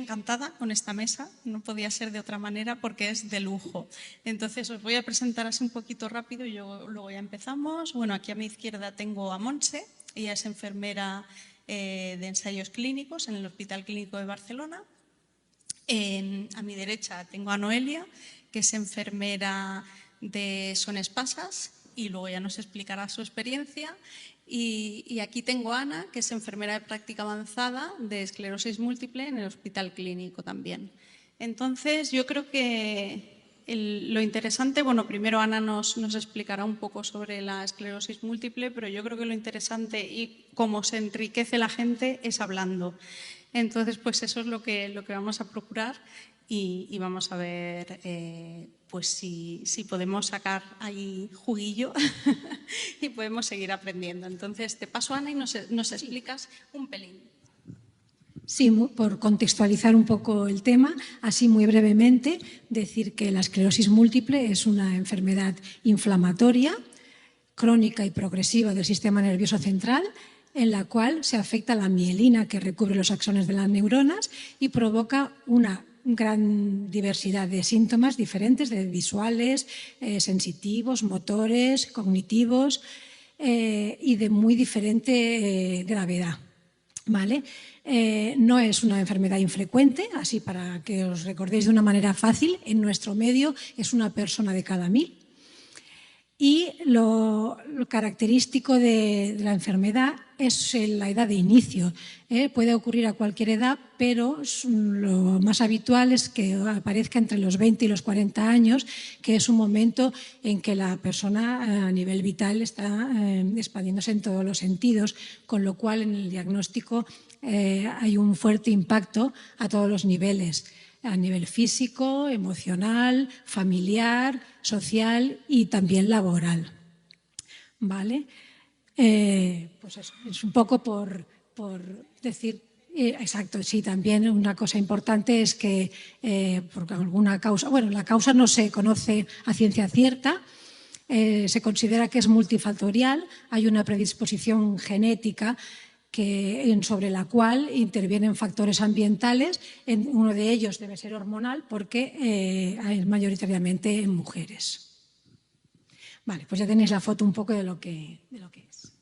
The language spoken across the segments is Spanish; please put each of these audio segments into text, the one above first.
encantada con esta mesa, no podía ser de otra manera porque es de lujo. Entonces os voy a presentar así un poquito rápido y luego ya empezamos. Bueno, aquí a mi izquierda tengo a Montse, ella es enfermera de ensayos clínicos en el Hospital Clínico de Barcelona. A mi derecha tengo a Noelia, que es enfermera de Son Espasas y luego ya nos explicará su experiencia. Y aquí tengo a Ana, que es enfermera de práctica avanzada de esclerosis múltiple en el Hospital Clínico también. Entonces, yo creo que lo interesante, bueno, primero Ana nos explicará un poco sobre la esclerosis múltiple, pero yo creo que lo interesante y cómo se enriquece la gente es hablando. Entonces, pues eso es lo que vamos a procurar y vamos a ver pues si podemos sacar ahí juguillo y podemos seguir aprendiendo. Entonces, te paso, Ana, y nos explicas un pelín. Sí, por contextualizar un poco el tema, así muy brevemente, decir que la esclerosis múltiple es una enfermedad inflamatoria, crónica y progresiva del sistema nervioso central, en la cual se afecta la mielina que recubre los axones de las neuronas y provoca una gran diversidad de síntomas diferentes, de visuales, sensitivos, motores, cognitivos y de muy diferente gravedad. ¿Vale? No es una enfermedad infrecuente, así para que os recordéis de una manera fácil, en nuestro medio es una persona de cada 1000. Y lo característico de la enfermedad es la edad de inicio. Puede ocurrir a cualquier edad, pero lo más habitual es que aparezca entre los 20 y los 40 años, que es un momento en que la persona a nivel vital está expandiéndose en todos los sentidos, con lo cual en el diagnóstico hay un fuerte impacto a todos los niveles, a nivel físico, emocional, familiar, social y también laboral. ¿Vale? Pues eso, es un poco por decir, exacto, sí, también una cosa importante es que por alguna causa, bueno, la causa no se conoce a ciencia cierta, se considera que es multifactorial, hay una predisposición genética sobre la cual intervienen factores ambientales, uno de ellos debe ser hormonal porque es mayoritariamente en mujeres. Vale, pues ya tenéis la foto un poco de lo que es.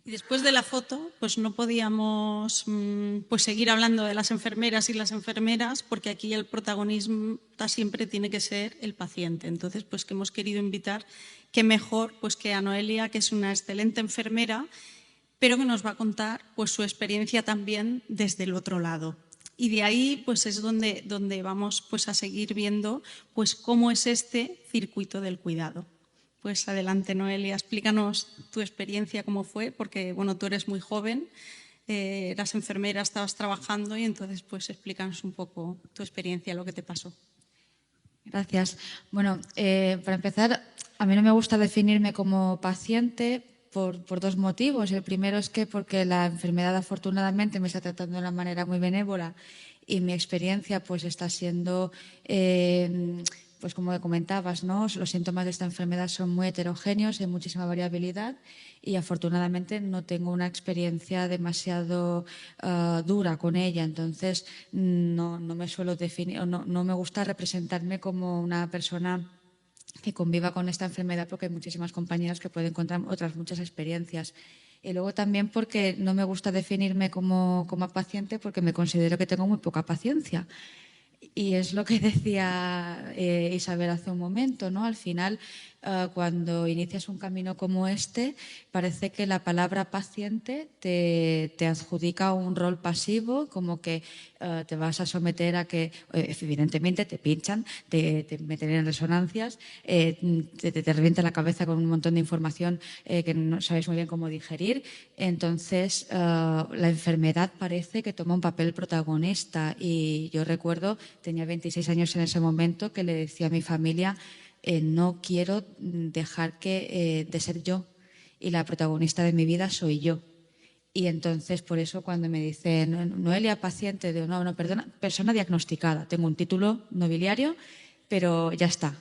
Y después de la foto, pues no podíamos pues seguir hablando de las enfermeras y las enfermeras, porque aquí el protagonista siempre tiene que ser el paciente. Entonces, pues que hemos querido invitar, qué mejor pues que a Noelia, que es una excelente enfermera, pero que nos va a contar pues su experiencia también desde el otro lado. Y de ahí pues es donde vamos pues a seguir viendo pues cómo es este circuito del cuidado. Pues adelante, Noelia, explícanos tu experiencia, cómo fue, porque bueno, tú eres muy joven, eras enfermera, estabas trabajando y entonces pues explícanos un poco tu experiencia, lo que te pasó. Gracias. Bueno, para empezar, a mí no me gusta definirme como paciente por dos motivos. El primero es que porque la enfermedad afortunadamente me está tratando de una manera muy benévola y mi experiencia pues está siendo, pues como comentabas, ¿no? Los síntomas de esta enfermedad son muy heterogéneos, hay muchísima variabilidad y afortunadamente no tengo una experiencia demasiado dura con ella. Entonces no me suelo definir, no me gusta representarme como una persona que conviva con esta enfermedad porque hay muchísimas compañeras que pueden contar otras muchas experiencias. Y luego también porque no me gusta definirme como paciente porque me considero que tengo muy poca paciencia. Y es lo que decía Isabel hace un momento, ¿no? Al final, cuando inicias un camino como este, parece que la palabra paciente te adjudica un rol pasivo, como que te vas a someter a que, evidentemente, te pinchan, te meten en resonancias, te revienta la cabeza con un montón de información que no sabéis muy bien cómo digerir. Entonces, la enfermedad parece que toma un papel protagonista. Y yo recuerdo, tenía 26 años en ese momento, que le decía a mi familia, no quiero dejar de ser yo y la protagonista de mi vida soy yo. Y entonces, por eso, cuando me dicen Noelia, paciente, no, perdona, persona diagnosticada. Tengo un título nobiliario, pero ya está.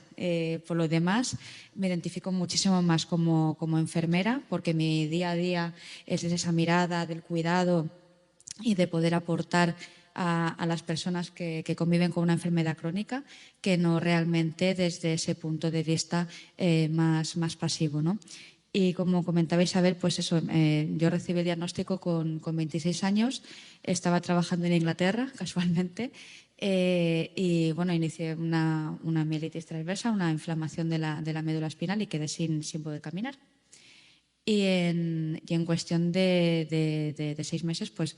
Por lo demás, me identifico muchísimo más como enfermera, porque mi día a día es esa mirada del cuidado y de poder aportar a las personas que conviven con una enfermedad crónica que no realmente desde ese punto de vista más pasivo, ¿no? Y como comentaba Isabel, pues eso, yo recibí el diagnóstico con 26 años, estaba trabajando en Inglaterra casualmente y bueno, inicié una mielitis transversa, una inflamación de la médula espinal y quedé sin poder caminar. Y en cuestión de 6 meses, pues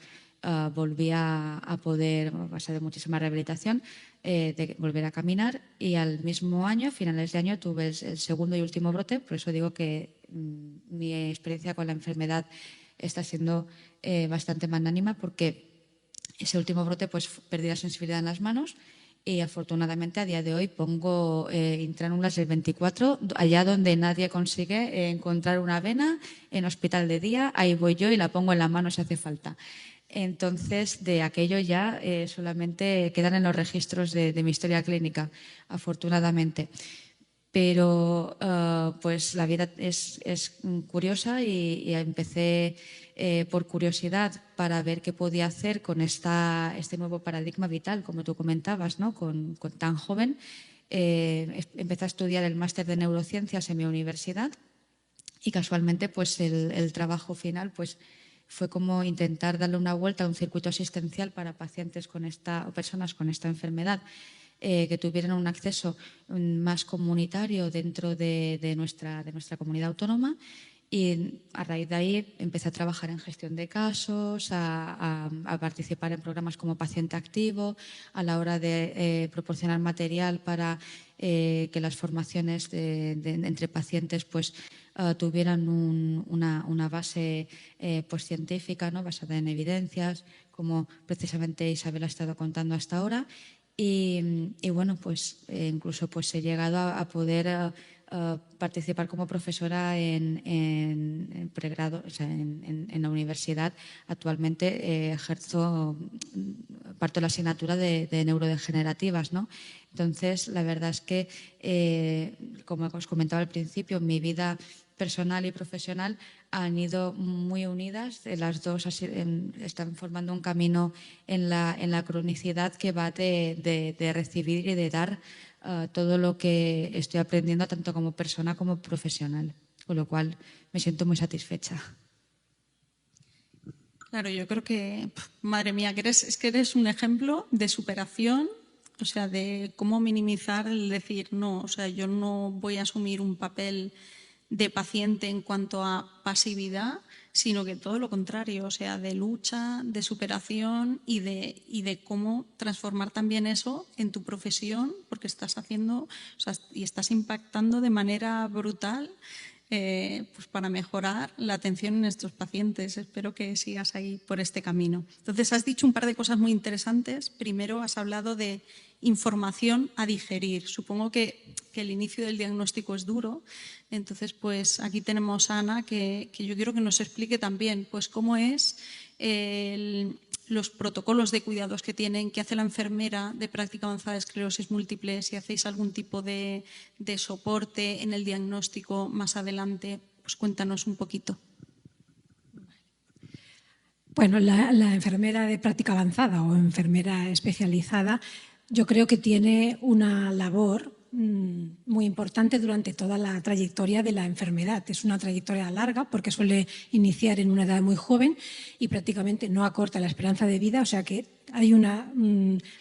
volví a poder, a base de muchísima rehabilitación, de volver a caminar y al mismo año, a finales de año, tuve el segundo y último brote. Por eso digo que mi experiencia con la enfermedad está siendo bastante magnánima porque ese último brote pues perdí la sensibilidad en las manos y afortunadamente a día de hoy pongo intránulas del 24, allá donde nadie consigue encontrar una vena, en hospital de día, ahí voy yo y la pongo en la mano si hace falta. Entonces, de aquello ya solamente quedan en los registros de mi historia clínica, afortunadamente. Pero pues la vida es curiosa y empecé por curiosidad para ver qué podía hacer con este nuevo paradigma vital, como tú comentabas, ¿no? Con tan joven. Empecé a estudiar el máster de neurociencias en mi universidad y casualmente pues el trabajo final pues fue como intentar darle una vuelta a un circuito asistencial para pacientes o personas con esta enfermedad. Que tuvieran un acceso más comunitario dentro de nuestra comunidad autónoma y a raíz de ahí empecé a trabajar en gestión de casos, a participar en programas como paciente activo, a la hora de proporcionar material para que las formaciones entre pacientes pues tuvieran una base pues científica, ¿no? Basada en evidencias, como precisamente Isabel ha estado contando hasta ahora. Y bueno, pues incluso pues he llegado a poder participar como profesora en pregrado, o sea, en la universidad. Actualmente ejerzo parte de la asignatura de neurodegenerativas, ¿no? Entonces, la verdad es que, como os comentaba al principio, mi vida personal y profesional han ido muy unidas. Las dos están formando un camino en la cronicidad que va de recibir y de dar todo lo que estoy aprendiendo tanto como persona como profesional. Con lo cual me siento muy satisfecha. Claro, yo creo que, madre mía, es que eres un ejemplo de superación, o sea, de cómo minimizar el decir no, o sea, yo no voy a asumir un papel de paciente en cuanto a pasividad, sino que todo lo contrario, o sea, de lucha, de superación y de cómo transformar también eso en tu profesión, porque estás haciendo, o sea, y estás impactando de manera brutal pues para mejorar la atención en estos pacientes. Espero que sigas ahí por este camino. Entonces, has dicho un par de cosas muy interesantes. Primero, has hablado de información a digerir. Supongo que el inicio del diagnóstico es duro. Entonces, pues aquí tenemos a Ana, que yo quiero que nos explique también pues cómo es los protocolos de cuidados que tienen, que hace la enfermera de práctica avanzada de esclerosis múltiple, si hacéis algún tipo de soporte en el diagnóstico más adelante, pues cuéntanos un poquito. Bueno, la enfermera de práctica avanzada o enfermera especializada, yo creo que tiene una labor muy importante durante toda la trayectoria de la enfermedad. Es una trayectoria larga porque suele iniciar en una edad muy joven y prácticamente no acorta la esperanza de vida, o sea que hay una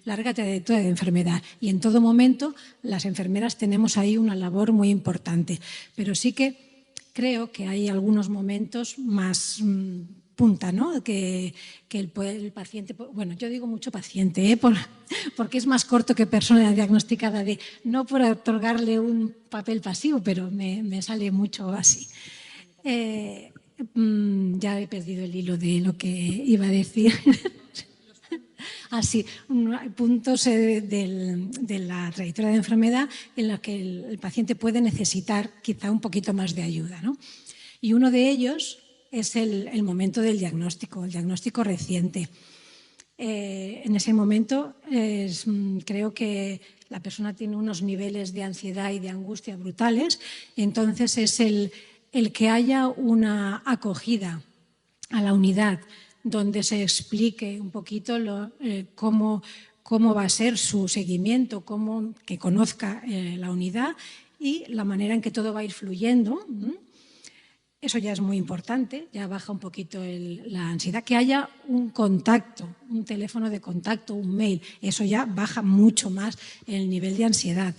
larga trayectoria de enfermedad y en todo momento las enfermeras tenemos ahí una labor muy importante. Pero sí que creo que hay algunos momentos más punta, ¿no? Que el paciente, bueno, yo digo mucho paciente, porque es más corto que persona diagnosticada, no por otorgarle un papel pasivo, pero me sale mucho así. Ya he perdido el hilo de lo que iba a decir. Así, puntos de la trayectoria de enfermedad en los que el paciente puede necesitar quizá un poquito más de ayuda, ¿no? Y uno de ellos es el momento del diagnóstico, el diagnóstico reciente. En ese momento creo que la persona tiene unos niveles de ansiedad y de angustia brutales, entonces es el que haya una acogida a la unidad donde se explique un poquito cómo va a ser su seguimiento, que conozca la unidad y la manera en que todo va a ir fluyendo. Eso ya es muy importante, ya baja un poquito la ansiedad. Que haya un contacto, un teléfono de contacto, un mail, eso ya baja mucho más el nivel de ansiedad.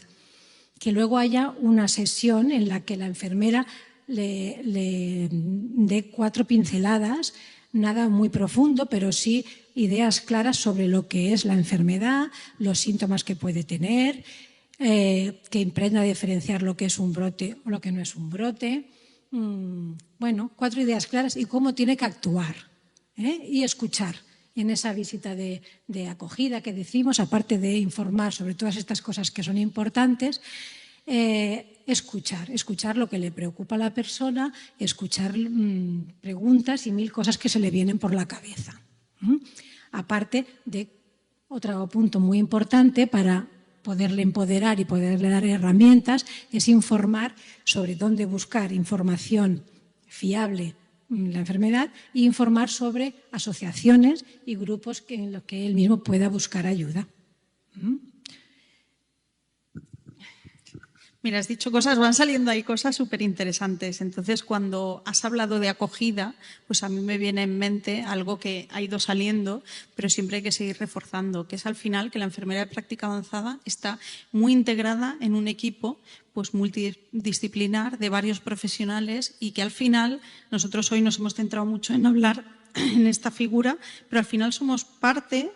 Que luego haya una sesión en la que la enfermera le dé 4 pinceladas, nada muy profundo, pero sí ideas claras sobre lo que es la enfermedad, los síntomas que puede tener, que aprenda a diferenciar lo que es un brote o lo que no es un brote. Bueno, 4 ideas claras y cómo tiene que actuar y escuchar en esa visita de acogida que decimos, aparte de informar sobre todas estas cosas que son importantes, escuchar lo que le preocupa a la persona, escuchar preguntas y 1000 cosas que se le vienen por la cabeza. Aparte de otro punto muy importante para poderle empoderar y poderle dar herramientas, es informar sobre dónde buscar información fiable en la enfermedad e informar sobre asociaciones y grupos en los que él mismo pueda buscar ayuda. Mira, has dicho cosas, van saliendo ahí cosas súper interesantes. Entonces, cuando has hablado de acogida, pues a mí me viene en mente algo que ha ido saliendo, pero siempre hay que seguir reforzando, que es al final que la enfermería de práctica avanzada está muy integrada en un equipo pues multidisciplinar de varios profesionales y que al final, nosotros hoy nos hemos centrado mucho en hablar en esta figura, pero al final somos parte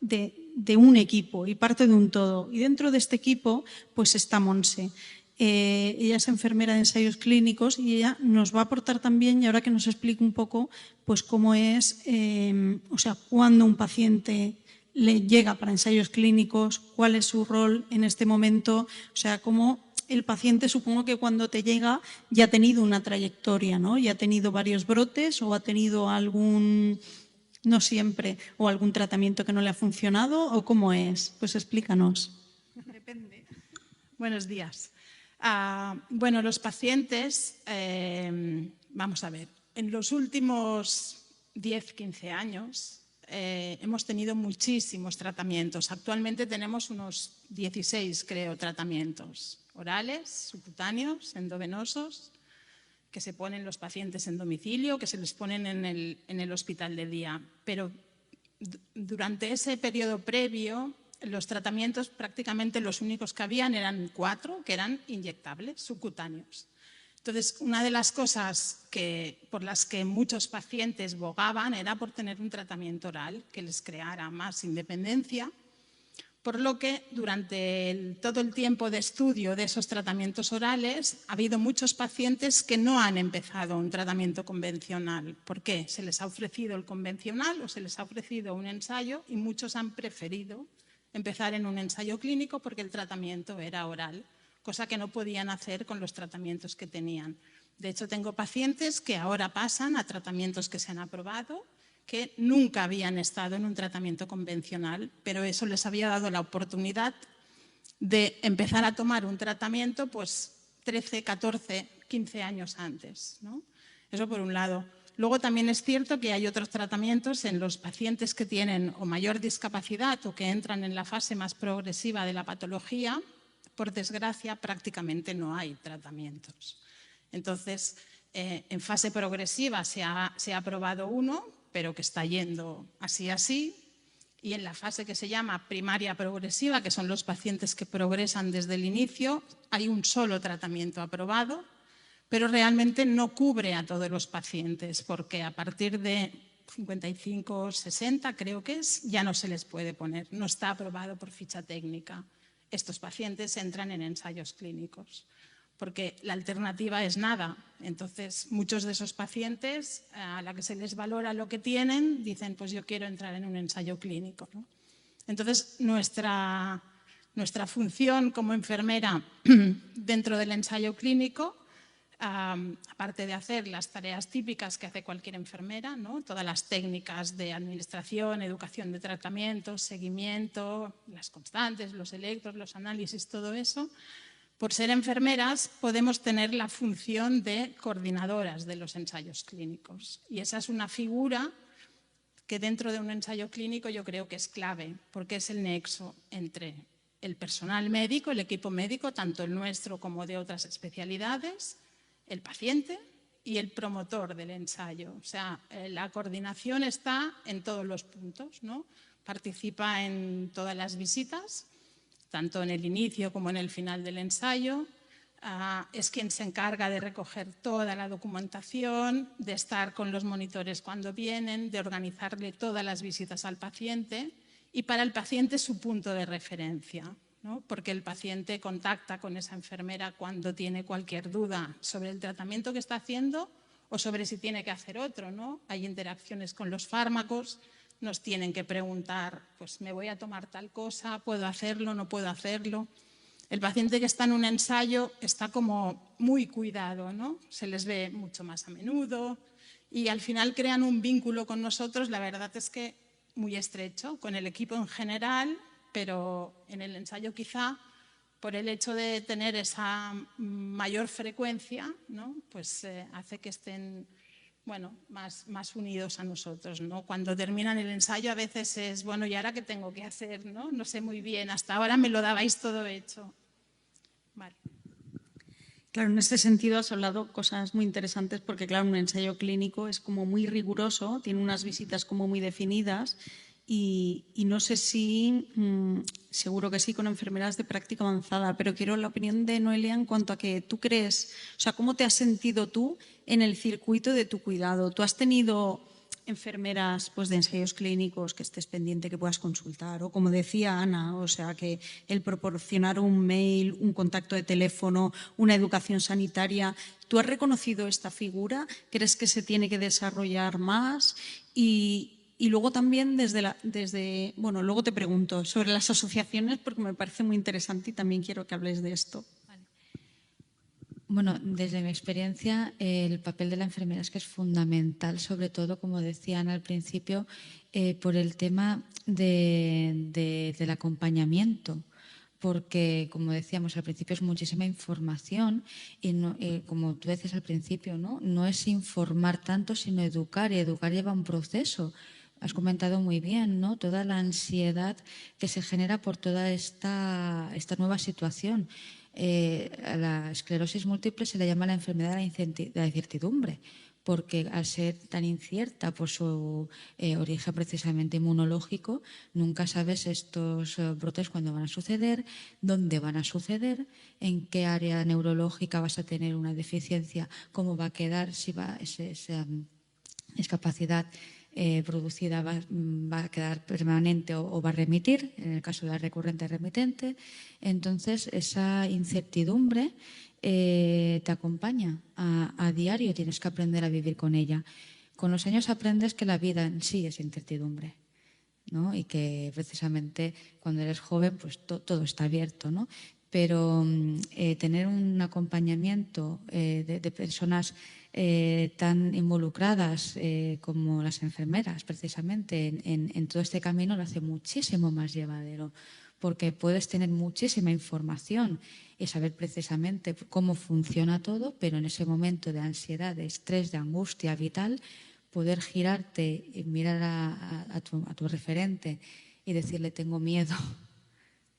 de un equipo y parte de un todo. Y dentro de este equipo pues está Monse. Ella es enfermera de ensayos clínicos y ella nos va a aportar también, y ahora que nos explique un poco pues cómo es, cuándo un paciente le llega para ensayos clínicos, cuál es su rol en este momento, o sea, cómo el paciente, supongo que cuando te llega ya ha tenido una trayectoria, ¿no? Ya ha tenido varios brotes o ha tenido algún... No siempre, o algún tratamiento que no le ha funcionado, o cómo es. Pues explícanos. Depende. Buenos días. Bueno, los pacientes, vamos a ver, en los últimos 10, 15 años hemos tenido muchísimos tratamientos. Actualmente tenemos unos 16, creo, tratamientos orales, subcutáneos, endovenosos, que se ponen los pacientes en domicilio, que se les ponen en el hospital de día. Pero durante ese periodo previo, los tratamientos prácticamente los únicos que habían eran 4, que eran inyectables, subcutáneos. Entonces, una de las cosas por las que muchos pacientes bogaban era por tener un tratamiento oral que les creara más independencia, por lo que durante todo el tiempo de estudio de esos tratamientos orales ha habido muchos pacientes que no han empezado un tratamiento convencional. ¿Por qué? Se les ha ofrecido el convencional o se les ha ofrecido un ensayo y muchos han preferido empezar en un ensayo clínico porque el tratamiento era oral, cosa que no podían hacer con los tratamientos que tenían. De hecho, tengo pacientes que ahora pasan a tratamientos que se han aprobado, que nunca habían estado en un tratamiento convencional, pero eso les había dado la oportunidad de empezar a tomar un tratamiento pues 13, 14, 15 años antes, ¿no? Eso por un lado. Luego también es cierto que hay otros tratamientos en los pacientes que tienen o mayor discapacidad o que entran en la fase más progresiva de la patología. Por desgracia, prácticamente no hay tratamientos. Entonces, en fase progresiva se ha aprobado uno, pero que está yendo así, y en la fase que se llama primaria progresiva, que son los pacientes que progresan desde el inicio, hay un solo tratamiento aprobado, pero realmente no cubre a todos los pacientes, porque a partir de 55 o 60, creo que es, ya no se les puede poner, no está aprobado por ficha técnica. Estos pacientes entran en ensayos clínicos, porque la alternativa es nada. Entonces, muchos de esos pacientes, a la que se les valora lo que tienen, dicen, pues yo quiero entrar en un ensayo clínico, ¿no? Entonces, nuestra función como enfermera dentro del ensayo clínico, aparte de hacer las tareas típicas que hace cualquier enfermera, ¿no? Todas las técnicas de administración, educación de tratamientos, seguimiento, las constantes, los electros, los análisis, todo eso, por ser enfermeras podemos tener la función de coordinadoras de los ensayos clínicos. Y esa es una figura que dentro de un ensayo clínico yo creo que es clave, porque es el nexo entre el personal médico, el equipo médico, tanto el nuestro como de otras especialidades, el paciente y el promotor del ensayo. O sea, la coordinación está en todos los puntos, ¿no? Participa en todas las visitas, tanto en el inicio como en el final del ensayo. Es quien se encarga de recoger toda la documentación, de estar con los monitores cuando vienen, de organizarle todas las visitas al paciente y para el paciente su punto de referencia, ¿no? Porque el paciente contacta con esa enfermera cuando tiene cualquier duda sobre el tratamiento que está haciendo o sobre si tiene que hacer otro, ¿no? Hay interacciones con los fármacos, nos tienen que preguntar, pues me voy a tomar tal cosa, ¿puedo hacerlo, no puedo hacerlo? El paciente que está en un ensayo está como muy cuidado, ¿no? Se les ve mucho más a menudo y al final crean un vínculo con nosotros, la verdad es que muy estrecho, con el equipo en general, pero en el ensayo quizá por el hecho de tener esa mayor frecuencia, ¿no? Pues hace que estén más unidos a nosotros, ¿no? Cuando terminan el ensayo a veces es, bueno, ¿y ahora qué tengo que hacer? No sé muy bien, hasta ahora me lo dabais todo hecho. Vale. Claro, en este sentido has hablado cosas muy interesantes porque, claro, un ensayo clínico es como muy riguroso, tiene unas visitas como muy definidas y no sé si, seguro que sí, con enfermeras de práctica avanzada, pero quiero la opinión de Noelia en cuanto a que tú crees, o sea, ¿cómo te has sentido tú en el circuito de tu cuidado? ¿Tú has tenido enfermeras pues, de ensayos clínicos que estés pendiente que puedas consultar? O como decía Ana, o sea, que el proporcionar un mail, un contacto de teléfono, una educación sanitaria. ¿Tú has reconocido esta figura? ¿Crees que se tiene que desarrollar más? Y luego también bueno, luego te pregunto sobre las asociaciones porque me parece muy interesante y también quiero que hables de esto. Bueno, desde mi experiencia, el papel de la enfermera es que es fundamental, sobre todo, como decían al principio, por el tema del acompañamiento. Porque, como decíamos al principio, es muchísima información y como tú decías al principio, no es informar tanto, sino educar, y educar lleva un proceso. Has comentado muy bien, ¿no? Toda la ansiedad que se genera por toda esta nueva situación. A la esclerosis múltiple se le llama la enfermedad de la incertidumbre, porque al ser tan incierta por su origen precisamente inmunológico, nunca sabes estos brotes cuándo van a suceder, dónde van a suceder, en qué área neurológica vas a tener una deficiencia, cómo va a quedar, si esa discapacidad producida va a quedar permanente o va a remitir, en el caso de la recurrente remitente. Entonces, esa incertidumbre te acompaña a diario, tienes que aprender a vivir con ella. Con los años aprendes que la vida en sí es incertidumbre, ¿no? Y que precisamente cuando eres joven pues todo está abierto, ¿no? Pero tener un acompañamiento de personas tan involucradas como las enfermeras, precisamente, en todo este camino, lo hace muchísimo más llevadero, porque puedes tener muchísima información y saber precisamente cómo funciona todo, pero en ese momento de ansiedad, de estrés, de angustia vital, poder girarte y mirar a tu referente y decirle tengo miedo,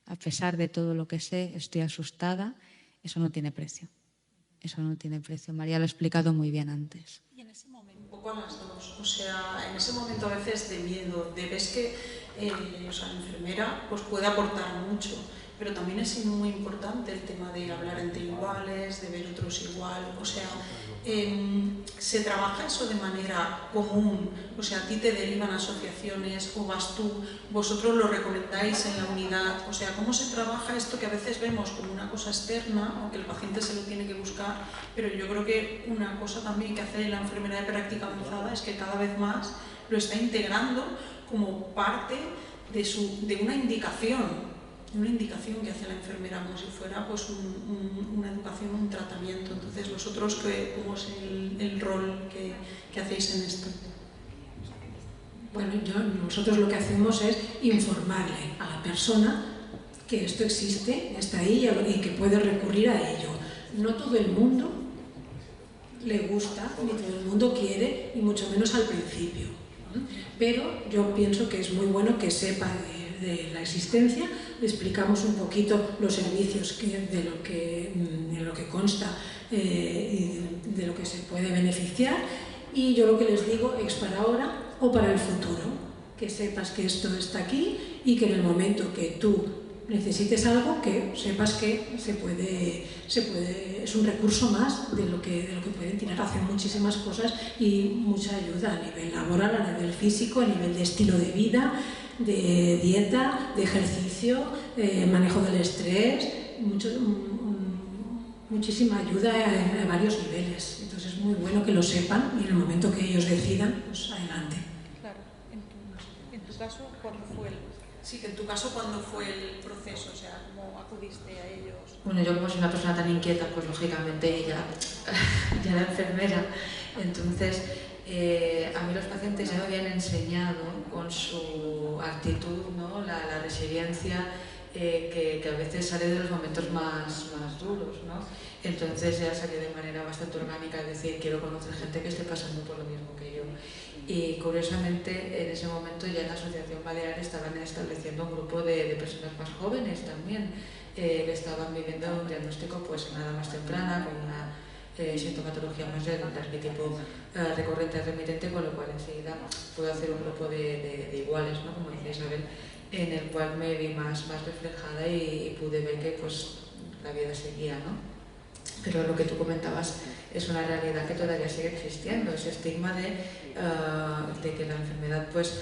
a pesar de todo lo que sé, estoy asustada, eso no tiene precio. Eso no tiene precio. María lo ha explicado muy bien antes. Y en ese momento, un poco a las dos, o sea, en ese momento a veces de miedo, de ves que la enfermera pues puede aportar mucho, pero también es muy importante el tema de hablar entre iguales, de ver otros igual, o sea, se trabaja eso de manera común, o sea, a ti te derivan asociaciones o vas tú, vosotros lo recomendáis en la unidad, o sea, ¿cómo se trabaja esto que a veces vemos como una cosa externa o que el paciente se lo tiene que buscar? Pero yo creo que una cosa también que hace la enfermera de práctica avanzada es que cada vez más lo está integrando como parte de una indicación que hace la enfermera, como si fuera pues una educación, un tratamiento. Entonces, ¿vosotros cómo es el rol que hacéis en esto? Bueno, nosotros lo que hacemos es informarle a la persona que esto existe, está ahí y que puede recurrir a ello. No todo el mundo le gusta, ni todo el mundo quiere, y mucho menos al principio. Pero yo pienso que es muy bueno que sepa de la existencia, le explicamos un poquito los servicios de lo que consta y de lo que se puede beneficiar, y yo lo que les digo es para ahora o para el futuro, que sepas que esto está aquí y que en el momento que tú necesites algo, que sepas que es un recurso más de lo que pueden tirar. Hacen muchísimas cosas y mucha ayuda a nivel laboral, a nivel físico, a nivel de estilo de vida, de dieta, de ejercicio, manejo del estrés, muchísima ayuda a varios niveles. Entonces es muy bueno que lo sepan y en el momento que ellos decidan, pues adelante. Claro, en tu caso, ¿cuándo fue el proceso? O sea, ¿cómo acudiste a ellos? Bueno, yo como soy una persona tan inquieta, pues lógicamente ya la enfermera. Entonces, a mí los pacientes ya me habían enseñado con su actitud, ¿no? la resiliencia, que a veces sale de los momentos más duros, ¿no? Entonces ya salió de manera bastante orgánica, es decir, quiero conocer gente que esté pasando por lo mismo que yo. Y curiosamente en ese momento ya en la Asociación Balear estaban estableciendo un grupo de personas más jóvenes también, que estaban viviendo un diagnóstico pues nada más temprana, con una sintomatología más del arquetipo recurrente remitente, con lo cual enseguida puedo hacer un grupo de iguales, ¿no? Como decía Isabel, en el cual me vi más reflejada y pude ver que pues la vida seguía, ¿no? Pero lo que tú comentabas es una realidad que todavía sigue existiendo, ese estigma de que la enfermedad pues,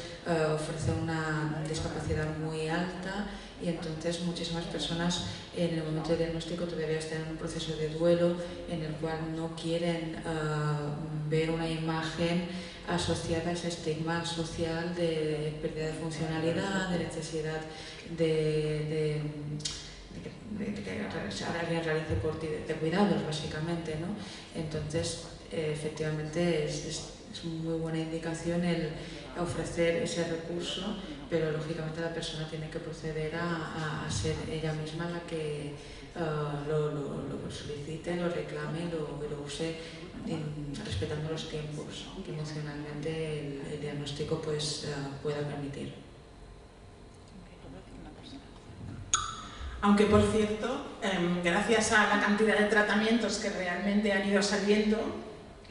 ofrece una discapacidad muy alta, y entonces muchísimas personas en el momento del diagnóstico todavía están en un proceso de duelo en el cual no quieren ver una imagen asociada a ese estigma social de pérdida de funcionalidad, de necesidad de que alguien realice por ti de cuidados, básicamente, ¿no? Entonces, efectivamente, es muy buena indicación el ofrecer ese recurso, pero lógicamente la persona tiene que proceder a ser ella misma la que lo solicite, lo reclame y lo use respetando los tiempos que emocionalmente el diagnóstico pues, pueda permitir. Aunque, por cierto, gracias a la cantidad de tratamientos que realmente han ido saliendo,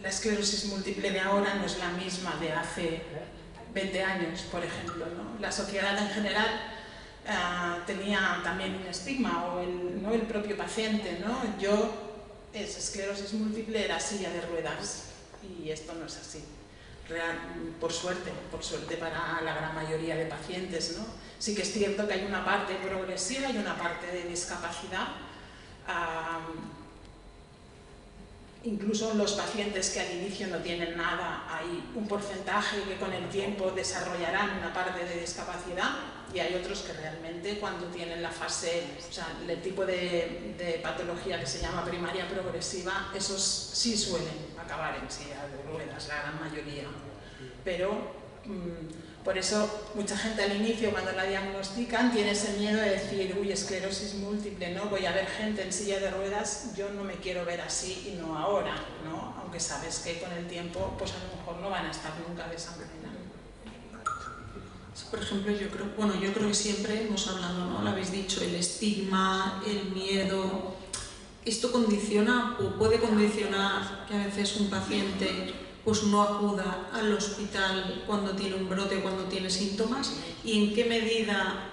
la esclerosis múltiple de ahora no es la misma de hace 20 años, por ejemplo, ¿no? La sociedad en general tenía también un estigma, o el propio paciente, ¿no? Es esclerosis múltiple, era silla de ruedas, y esto no es así. Por suerte para la gran mayoría de pacientes, ¿no? Sí que es cierto que hay una parte progresiva y una parte de discapacidad. Incluso los pacientes que al inicio no tienen nada, hay un porcentaje que con el tiempo desarrollarán una parte de discapacidad, y hay otros que realmente cuando tienen la fase, o sea, el tipo de patología que se llama primaria progresiva, esos sí suelen acabar en silla de ruedas, la gran mayoría. Pero por eso mucha gente al inicio, cuando la diagnostican, tiene ese miedo de decir, uy, esclerosis múltiple, ¿no? Voy a ver gente en silla de ruedas, yo no me quiero ver así y no ahora, ¿no? Aunque sabes que con el tiempo, pues a lo mejor no van a estar nunca de esa manera. Por ejemplo, yo creo que siempre hemos hablado, ¿no? Lo habéis dicho, el estigma, el miedo, esto condiciona o puede condicionar que a veces un paciente pues no acuda al hospital cuando tiene un brote o cuando tiene síntomas, y en qué medida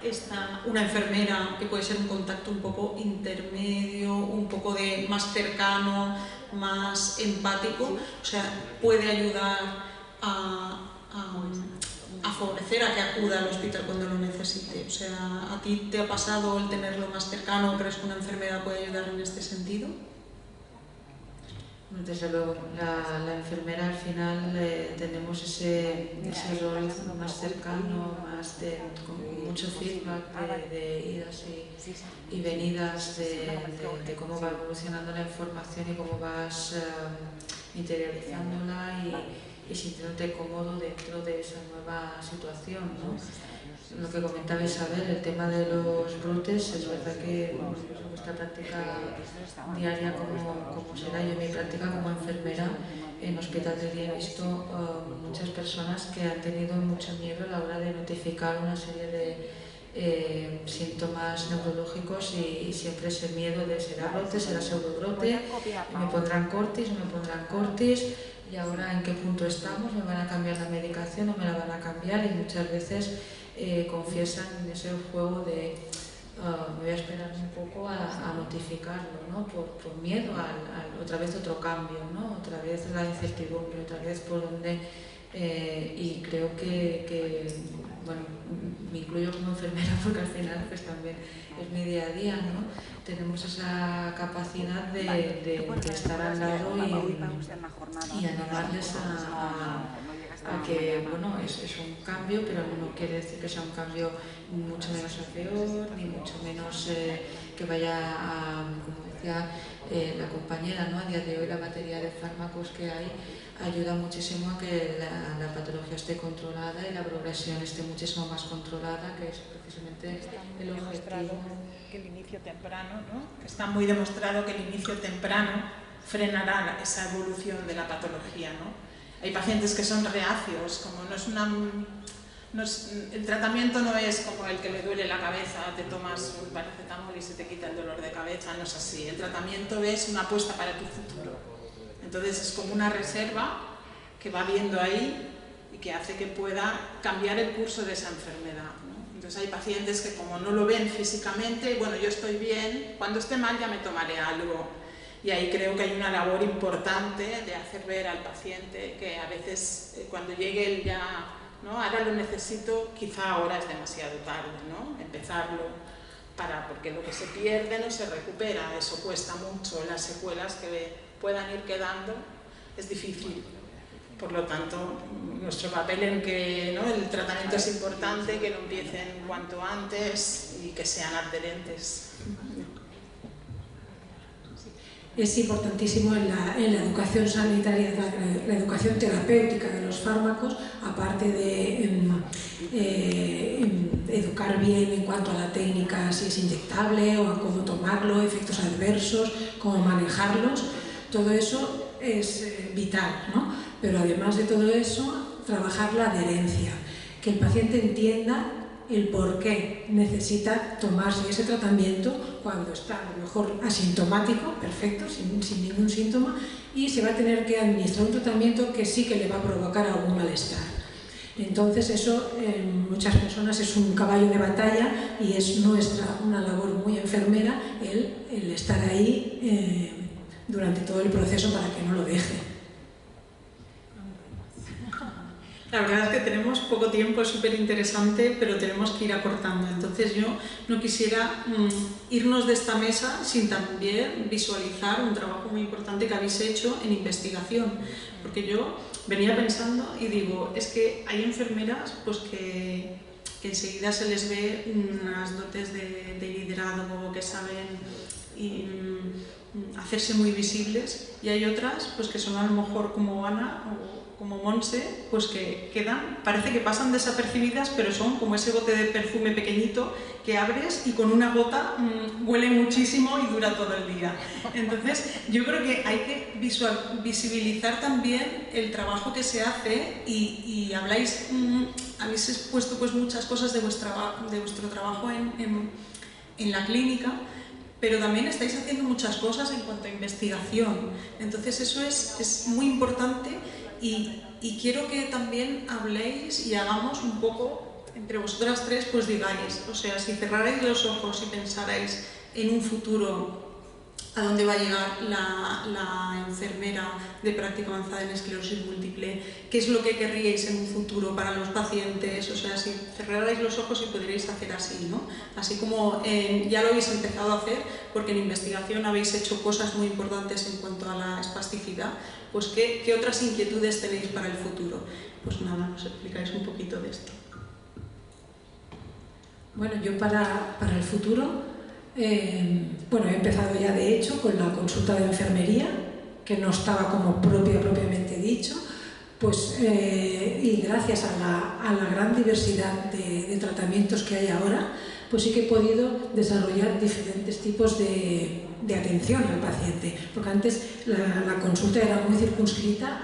una enfermera, que puede ser un contacto un poco intermedio, un poco más cercano, más empático, o sea, puede ayudar a favorecer a que acuda al hospital cuando lo necesite. O sea, ¿a ti te ha pasado el tenerlo más cercano? ¿Crees que una enfermera puede ayudar en este sentido? Desde luego, la enfermera al final tenemos ese rol más cercano, con mucho feedback de idas y venidas, de cómo va evolucionando la información y cómo vas interiorizándola y sintiéndote cómodo dentro de esa nueva situación, ¿no? Lo que comentaba Isabel, el tema de los brotes, es verdad que en vuestra práctica diaria, como será yo en mi práctica como enfermera en hospital de día, he visto muchas personas que han tenido mucho miedo a la hora de notificar una serie de síntomas neurológicos y siempre ese miedo de será brote, será pseudobrote, me pondrán cortis, no me pondrán cortis, y ahora en qué punto estamos, me van a cambiar la medicación, no me la van a cambiar, y muchas veces confiesan en ese juego de me voy a esperar un poco a notificarlo, ¿no? Por miedo a otra vez otro cambio, ¿no? Otra vez la incertidumbre, otra vez por donde... y creo que, bueno, me incluyo como enfermera porque al final pues también es mi día a día, ¿no? Tenemos esa capacidad de estar al lado y animarles a que, bueno, es un cambio, pero no quiere decir que sea un cambio mucho menos a peor, ni mucho menos que vaya a, como decía la compañera, ¿no? A día de hoy la batería de fármacos que hay ayuda muchísimo a que la patología esté controlada y la progresión esté muchísimo más controlada, que es precisamente el objetivo. Que el inicio temprano, ¿no? Está muy demostrado que el inicio temprano frenará esa evolución de la patología, ¿no? Hay pacientes que son reacios, como el tratamiento no es como el que le duele la cabeza, te tomas un paracetamol y se te quita el dolor de cabeza, no es así. El tratamiento es una apuesta para tu futuro. Entonces es como una reserva que va viendo ahí y que hace que pueda cambiar el curso de esa enfermedad, ¿no? Entonces hay pacientes que como no lo ven físicamente, bueno, yo estoy bien, cuando esté mal ya me tomaré algo. Y ahí creo que hay una labor importante de hacer ver al paciente que a veces cuando llegue él ya, ¿no? Ahora lo necesito, quizá ahora es demasiado tarde, ¿no? Empezarlo porque lo que se pierde no se recupera, eso cuesta mucho, las secuelas que puedan ir quedando es difícil. Por lo tanto, nuestro papel en que, ¿no? El tratamiento es importante, que lo empiecen cuanto antes y que sean adherentes. Es importantísimo en la educación sanitaria, la educación terapéutica de los fármacos, aparte de educar bien en cuanto a la técnica, si es inyectable o a cómo tomarlo, efectos adversos, cómo manejarlos. Todo eso es vital, ¿no? Pero además de todo eso, trabajar la adherencia, que el paciente entienda el por qué necesita tomarse ese tratamiento cuando está a lo mejor asintomático, perfecto, sin ningún síntoma, y se va a tener que administrar un tratamiento que sí que le va a provocar algún malestar. Entonces eso en muchas personas es un caballo de batalla y es una labor muy enfermera el estar ahí durante todo el proceso para que no lo deje. La verdad es que tenemos poco tiempo, es súper interesante, pero tenemos que ir acortando. Entonces yo no quisiera irnos de esta mesa sin también visualizar un trabajo muy importante que habéis hecho en investigación. Porque yo venía pensando y digo, es que hay enfermeras pues que enseguida se les ve unas dotes de liderazgo, que saben hacerse muy visibles, y hay otras pues que son a lo mejor como Ana o como Monse, pues que parece que pasan desapercibidas, pero son como ese bote de perfume pequeñito que abres y con una gota huele muchísimo y dura todo el día. Entonces yo creo que hay que visibilizar también el trabajo que se hace y habéis expuesto pues muchas cosas de vuestro trabajo en la clínica, pero también estáis haciendo muchas cosas en cuanto a investigación. Entonces eso es muy importante. Y quiero que también habléis y hagamos un poco, entre vosotras tres, pues digáis, o sea, si cerrarais los ojos y pensarais en un futuro a dónde va a llegar la enfermera de práctica avanzada en esclerosis múltiple, qué es lo que querríais en un futuro para los pacientes, o sea, si cerrarais los ojos y podríais hacer así, ¿no? Así como ya lo habéis empezado a hacer, porque en investigación habéis hecho cosas muy importantes en cuanto a la espasticidad, pues ¿qué otras inquietudes tenéis para el futuro? Pues nada, nos explicáis un poquito de esto. Bueno, yo para el futuro, he empezado ya de hecho con la consulta de enfermería, que no estaba como propiamente dicho, Y gracias a la gran diversidad de tratamientos que hay ahora, pues sí que he podido desarrollar diferentes tipos de atención al paciente, porque antes la consulta era muy circunscrita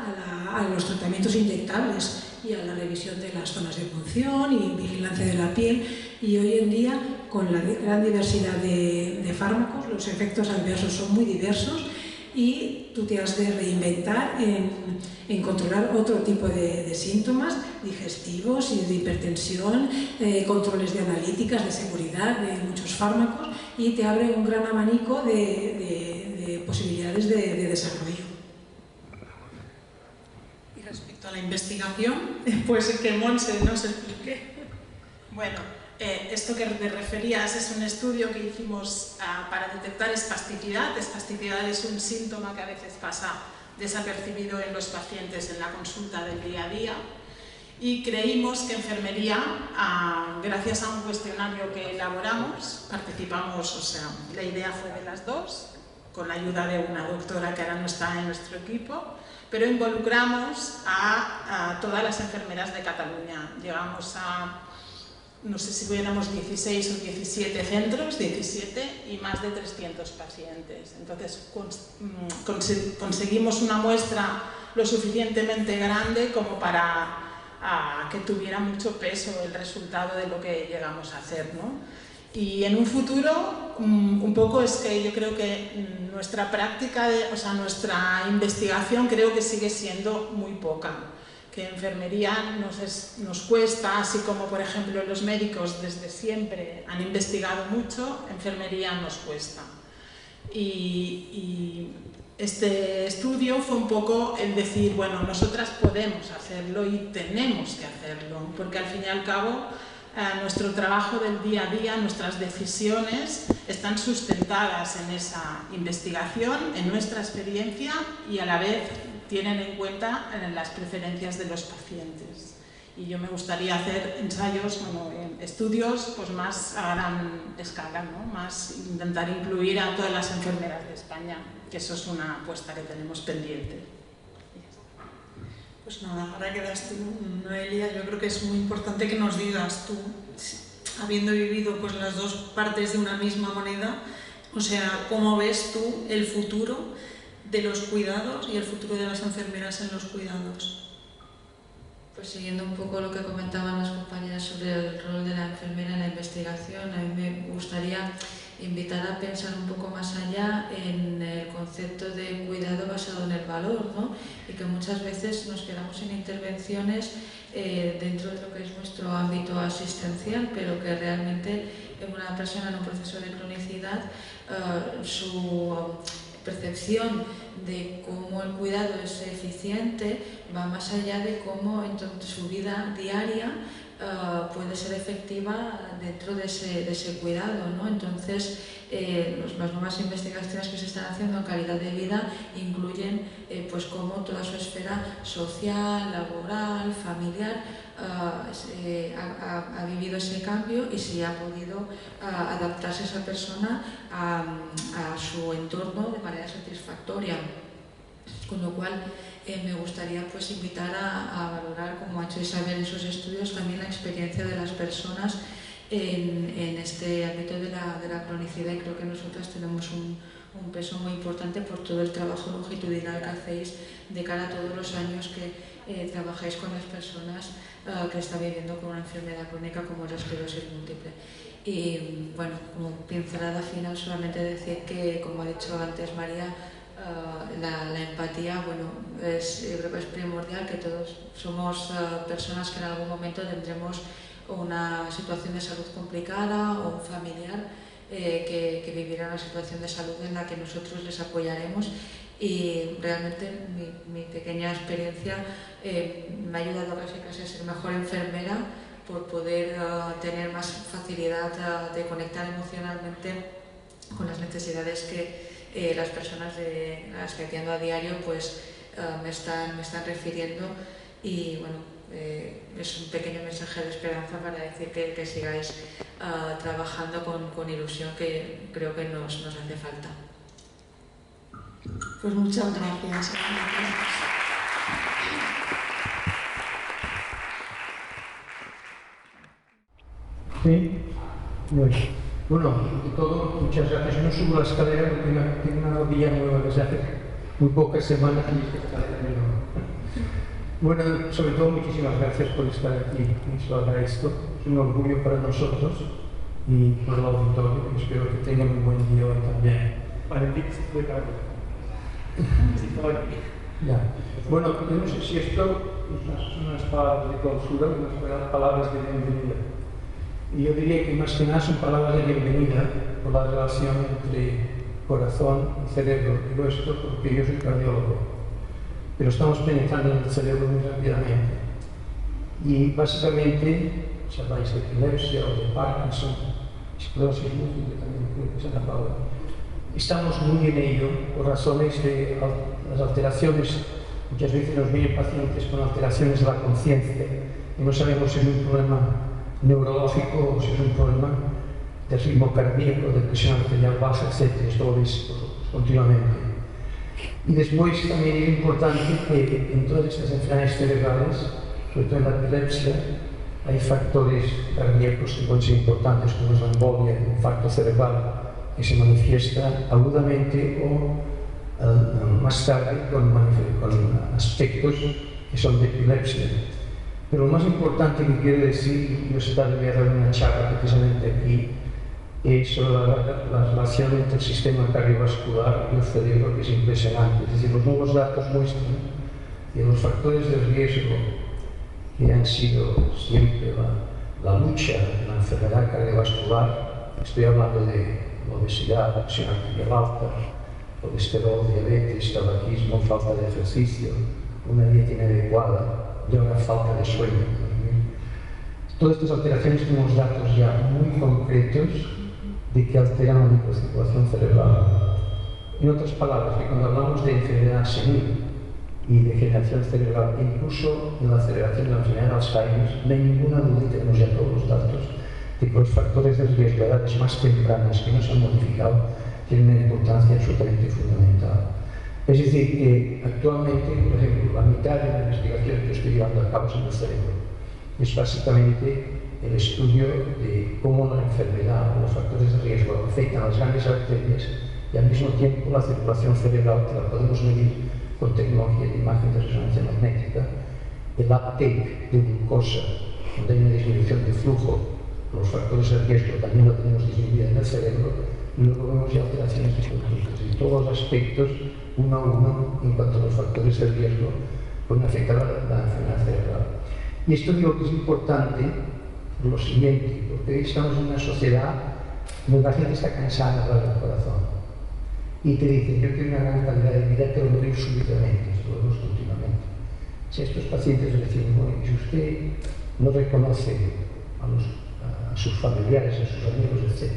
a los tratamientos inyectables y a la revisión de las zonas de punción y vigilancia de la piel, y hoy en día, con la gran diversidad de fármacos, los efectos adversos son muy diversos y tú te has de reinventar en controlar otro tipo de síntomas digestivos y de hipertensión, controles de analíticas, de seguridad, de muchos fármacos, y te abre un gran abanico de posibilidades de desarrollo. Y respecto a la investigación, pues que Montse nos explique. Bueno, esto que te referías es un estudio que hicimos para detectar espasticidad. Espasticidad es un síntoma que a veces pasa desapercibido en los pacientes en la consulta del día a día, y creímos que enfermería, gracias a un cuestionario que elaboramos, participamos, o sea, la idea fue de las dos, con la ayuda de una doctora que ahora no está en nuestro equipo, pero involucramos a todas las enfermeras de Cataluña. Llegamos a, no sé si éramos 16 o 17 centros, 17, y más de 300 pacientes. Entonces conseguimos una muestra lo suficientemente grande como para que tuviera mucho peso el resultado de lo que llegamos a hacer, ¿no? Y en un futuro, un poco es que yo creo que nuestra práctica, nuestra investigación creo que sigue siendo muy poca. Que enfermería nos cuesta, así como por ejemplo los médicos desde siempre han investigado mucho, enfermería nos cuesta. Y este estudio fue un poco el decir, bueno, nosotras podemos hacerlo y tenemos que hacerlo, porque al fin y al cabo nuestro trabajo del día a día, nuestras decisiones están sustentadas en esa investigación, en nuestra experiencia, y a la vez tienen en cuenta las preferencias de los pacientes. Y yo me gustaría hacer ensayos, estudios pues más a gran escala, ¿no? Más intentar incluir a todas las enfermeras de España, que eso es una apuesta que tenemos pendiente. Pues nada, ahora quedas tú, Noelia. Yo creo que es muy importante que nos digas tú, habiendo vivido pues las dos partes de una misma moneda, o sea, cómo ves tú el futuro de los cuidados y el futuro de las enfermeras en los cuidados. Pues siguiendo un poco lo que comentaban las compañeras sobre el rol de la enfermera en la investigación, a mí me gustaría invitar a pensar un poco más allá en el concepto de cuidado basado en el valor, ¿no? Y que muchas veces nos quedamos en intervenciones dentro de lo que es nuestro ámbito asistencial, pero que realmente en una persona en un proceso de cronicidad su percepción de cómo el cuidado es eficiente va más allá de cómo entonces su vida diaria puede ser efectiva dentro de ese cuidado, ¿no? Entonces, las nuevas investigaciones que se están haciendo en calidad de vida incluyen pues cómo toda su esfera social, laboral, familiar ha vivido ese cambio y si ha podido adaptarse esa persona a su entorno de manera satisfactoria. Con lo cual me gustaría pues invitar a valorar, como ha hecho Isabel en sus estudios, también la experiencia de las personas en este ámbito de la cronicidad, y creo que nosotras tenemos un peso muy importante por todo el trabajo longitudinal que hacéis de cara a todos los años que trabajáis con las personas que están viviendo con una enfermedad crónica como la esclerosis múltiple. Y bueno, como pincelada final, solamente decir que, como ha dicho antes María, la empatía, bueno, yo creo que es primordial, que todos somos personas que en algún momento tendremos una situación de salud complicada o un familiar que vivirá una situación de salud en la que nosotros les apoyaremos, y realmente mi pequeña experiencia me ha ayudado casi a ser mejor enfermera por poder tener más facilidad de conectar emocionalmente con las necesidades que las personas a las que atiendo a diario pues me están refiriendo. Y bueno, es un pequeño mensaje de esperanza para decir que sigáis trabajando con ilusión, que creo que nos hace falta. Pues muchas gracias. Sí. Bueno, de todo, muchas gracias. Yo no subo la escalera porque tengo una rodilla nueva desde hace muy pocas semanas y esta escalera no. Bueno, sobre todo muchísimas gracias por estar aquí. Os lo agradezco. Es un orgullo para nosotros y por el auditorio. Espero que tengan un buen día hoy también. Para el de Carlos. Ya. Bueno, yo no sé si esto son unas palabras de clausura, unas palabras de bienvenida. Y yo diría que más que nada son palabras de bienvenida por la relación entre corazón y cerebro. Digo esto porque yo soy cardiólogo, pero estamos penetrando en el cerebro muy rápidamente. Y básicamente, si habláis de epilepsia o de Parkinson, esclerosis múltiple también creo que es la palabra, estamos muy en ello por razones de las alteraciones. Muchas veces nos vienen pacientes con alteraciones de la conciencia y no sabemos si es un problema neurológico o si es un problema de ritmo cardíaco, de presión arterial baja, etc. Esto lo veis continuamente. Y después también es importante que en todas estas enfermedades cerebrales, sobre todo en la epilepsia, hay factores cardíacos que pueden ser importantes, como es la embolia, el infarto cerebral, que se manifiesta agudamente o más tarde con aspectos que son de epilepsia. Pero lo más importante que quiero decir, yo esta tarde voy a dar una charla precisamente aquí, es sobre la relación entre el sistema cardiovascular y el cerebro, que es impresionante. Es decir, los nuevos datos muestran que los factores de riesgo que han sido siempre la lucha de la enfermedad cardiovascular, estoy hablando de la obesidad, la presión arterial alta, colesterol, diabetes, tabaquismo, falta de ejercicio, una dieta inadecuada, de una falta de sueño. Todas estas alteraciones tenemos datos ya muy concretos de que alteran la microcirculación cerebral. En otras palabras, que cuando hablamos de enfermedad senil y degeneración cerebral, incluso en la aceleración de la enfermedad de Alzheimer, no hay ninguna duda, y tenemos ya todos los datos, de que los factores de riesgo a edades más tempranas que no se han modificado tienen una importancia absolutamente fundamental. Es decir, que actualmente, por ejemplo, la mitad de la investigación que estoy llevando a cabo en el cerebro es básicamente el estudio de cómo la enfermedad o los factores de riesgo afectan a las grandes arterias y al mismo tiempo la circulación cerebral, que la podemos medir con tecnología de imagen de resonancia magnética, el uptake de glucosa, donde hay una disminución de flujo, los factores de riesgo también lo tenemos disminuido en el cerebro, y luego vemos ya alteraciones de conductas y todos los aspectos uno a uno en cuanto a los factores de riesgo pueden afectar a la enfermedad cerebral. Y esto digo que es importante por lo siguiente, porque hoy estamos en una sociedad donde la gente está cansada de hablar del corazón y te dicen, yo quiero una gran calidad de vida, pero morir súbitamente, esto lo vemos continuamente. Si a estos pacientes les decimos, bueno, si usted no reconoce a sus familiares, a sus amigos, etc.,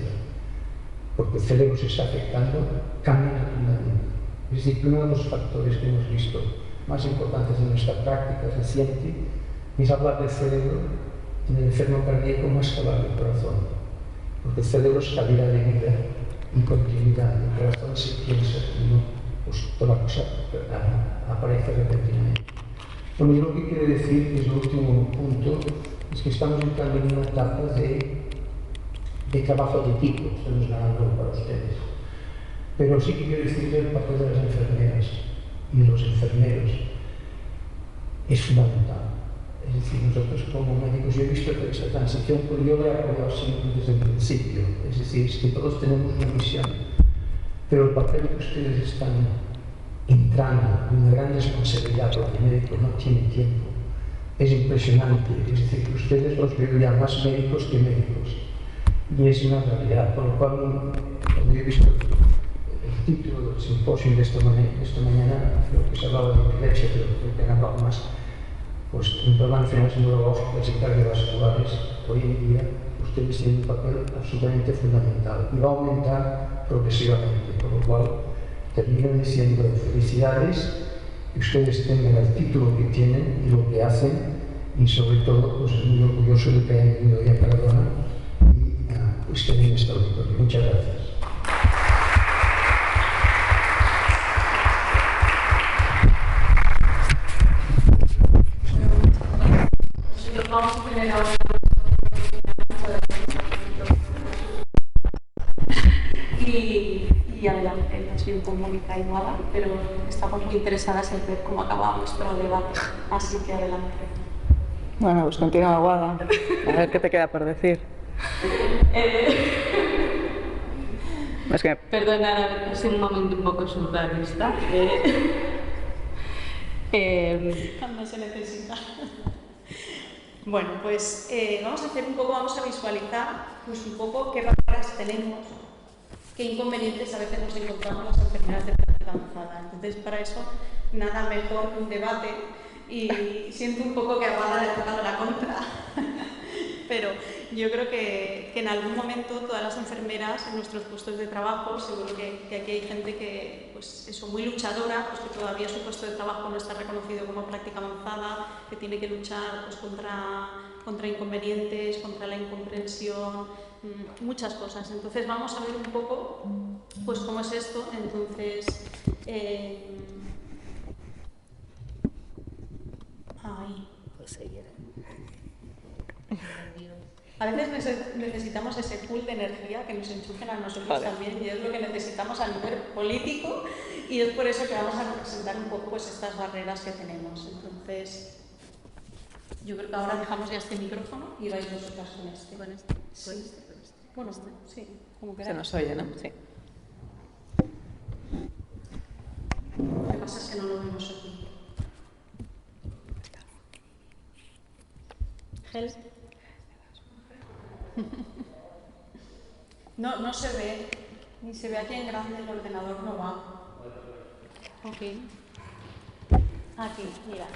porque el cerebro se está afectando, cambian rotundamente. Es decir, que uno de los factores que hemos visto más importantes en nuestra práctica reciente es hablar del cerebro en el enfermo cardíaco más que hablar del corazón, porque el cerebro es calidad de vida y continuidad, el corazón se piensa y no, pues toda la cosa aparece repentinamente. Bueno, yo lo que quiero decir, que es el último punto, es que estamos entrando en una etapa de trabajo de equipo, esto no es nada nuevo para ustedes. Pero sí que quiero decir que el papel de las enfermeras y los enfermeros es fundamental. Es decir, nosotros como médicos, yo he visto que esta transición, pero yo la he apoyado siempre desde el principio. Es decir, es que todos tenemos una misión, pero el papel que ustedes están entrando en una gran responsabilidad, porque el médico no tiene tiempo, es impresionante. Es decir, que ustedes los veo ya más médicos que médicos. Y es una realidad, por lo cual, cuando yo he visto el título del simposio de esta mañana, creo que se hablaba de epilepsia, pero creo que han hablado más, pues en todas las enfermedades neurológicas y cardiovasculares, hoy en día ustedes tienen un papel absolutamente fundamental y va a aumentar progresivamente, por lo cual termino diciendo felicidades, que ustedes tengan el título que tienen y lo que hacen, y sobre todo, pues muy orgulloso de que hayan venido hoy a Cardona y pues que den esta auditorio. Muchas gracias. Vamos a tener ahora y adelante, no soy un poco Mónica y nada, pero estamos muy interesadas en ver cómo acaba nuestro debate, así que adelante. Bueno, pues continúa, Guada. A ver qué te queda por decir. Es que... Perdona, es un momento un poco surrealista. Cuando se necesita. Bueno, pues vamos a hacer un poco, vamos a visualizar pues un poco qué barreras tenemos, qué inconvenientes a veces nos encontramos las enfermedades de práctica avanzada. Entonces, para eso, nada mejor que un debate, y siento un poco que a Guada le ha tocado la contra, pero yo creo que en algún momento todas las enfermeras en nuestros puestos de trabajo, seguro que aquí hay gente que, pues eso, muy luchadora, pues que todavía su puesto de trabajo no está reconocido como práctica avanzada, que tiene que luchar pues, contra inconvenientes, contra la incomprensión, muchas cosas. Entonces vamos a ver un poco pues cómo es esto. Entonces a veces necesitamos ese pool de energía que nos enchufen a nosotros también, y es lo que necesitamos a nivel político, y es por eso que vamos a representar un poco pues estas barreras que tenemos. Entonces yo creo que ahora dejamos ya este micrófono y vais vosotras con este. ¿Con este? Sí. Bueno, sí, como queráis. Se nos oye, ¿no? Sí. Lo que pasa es que no lo vemos aquí. Gel. No se ve, ni se ve aquí en grande, el ordenador no va. Ok. Aquí, mira.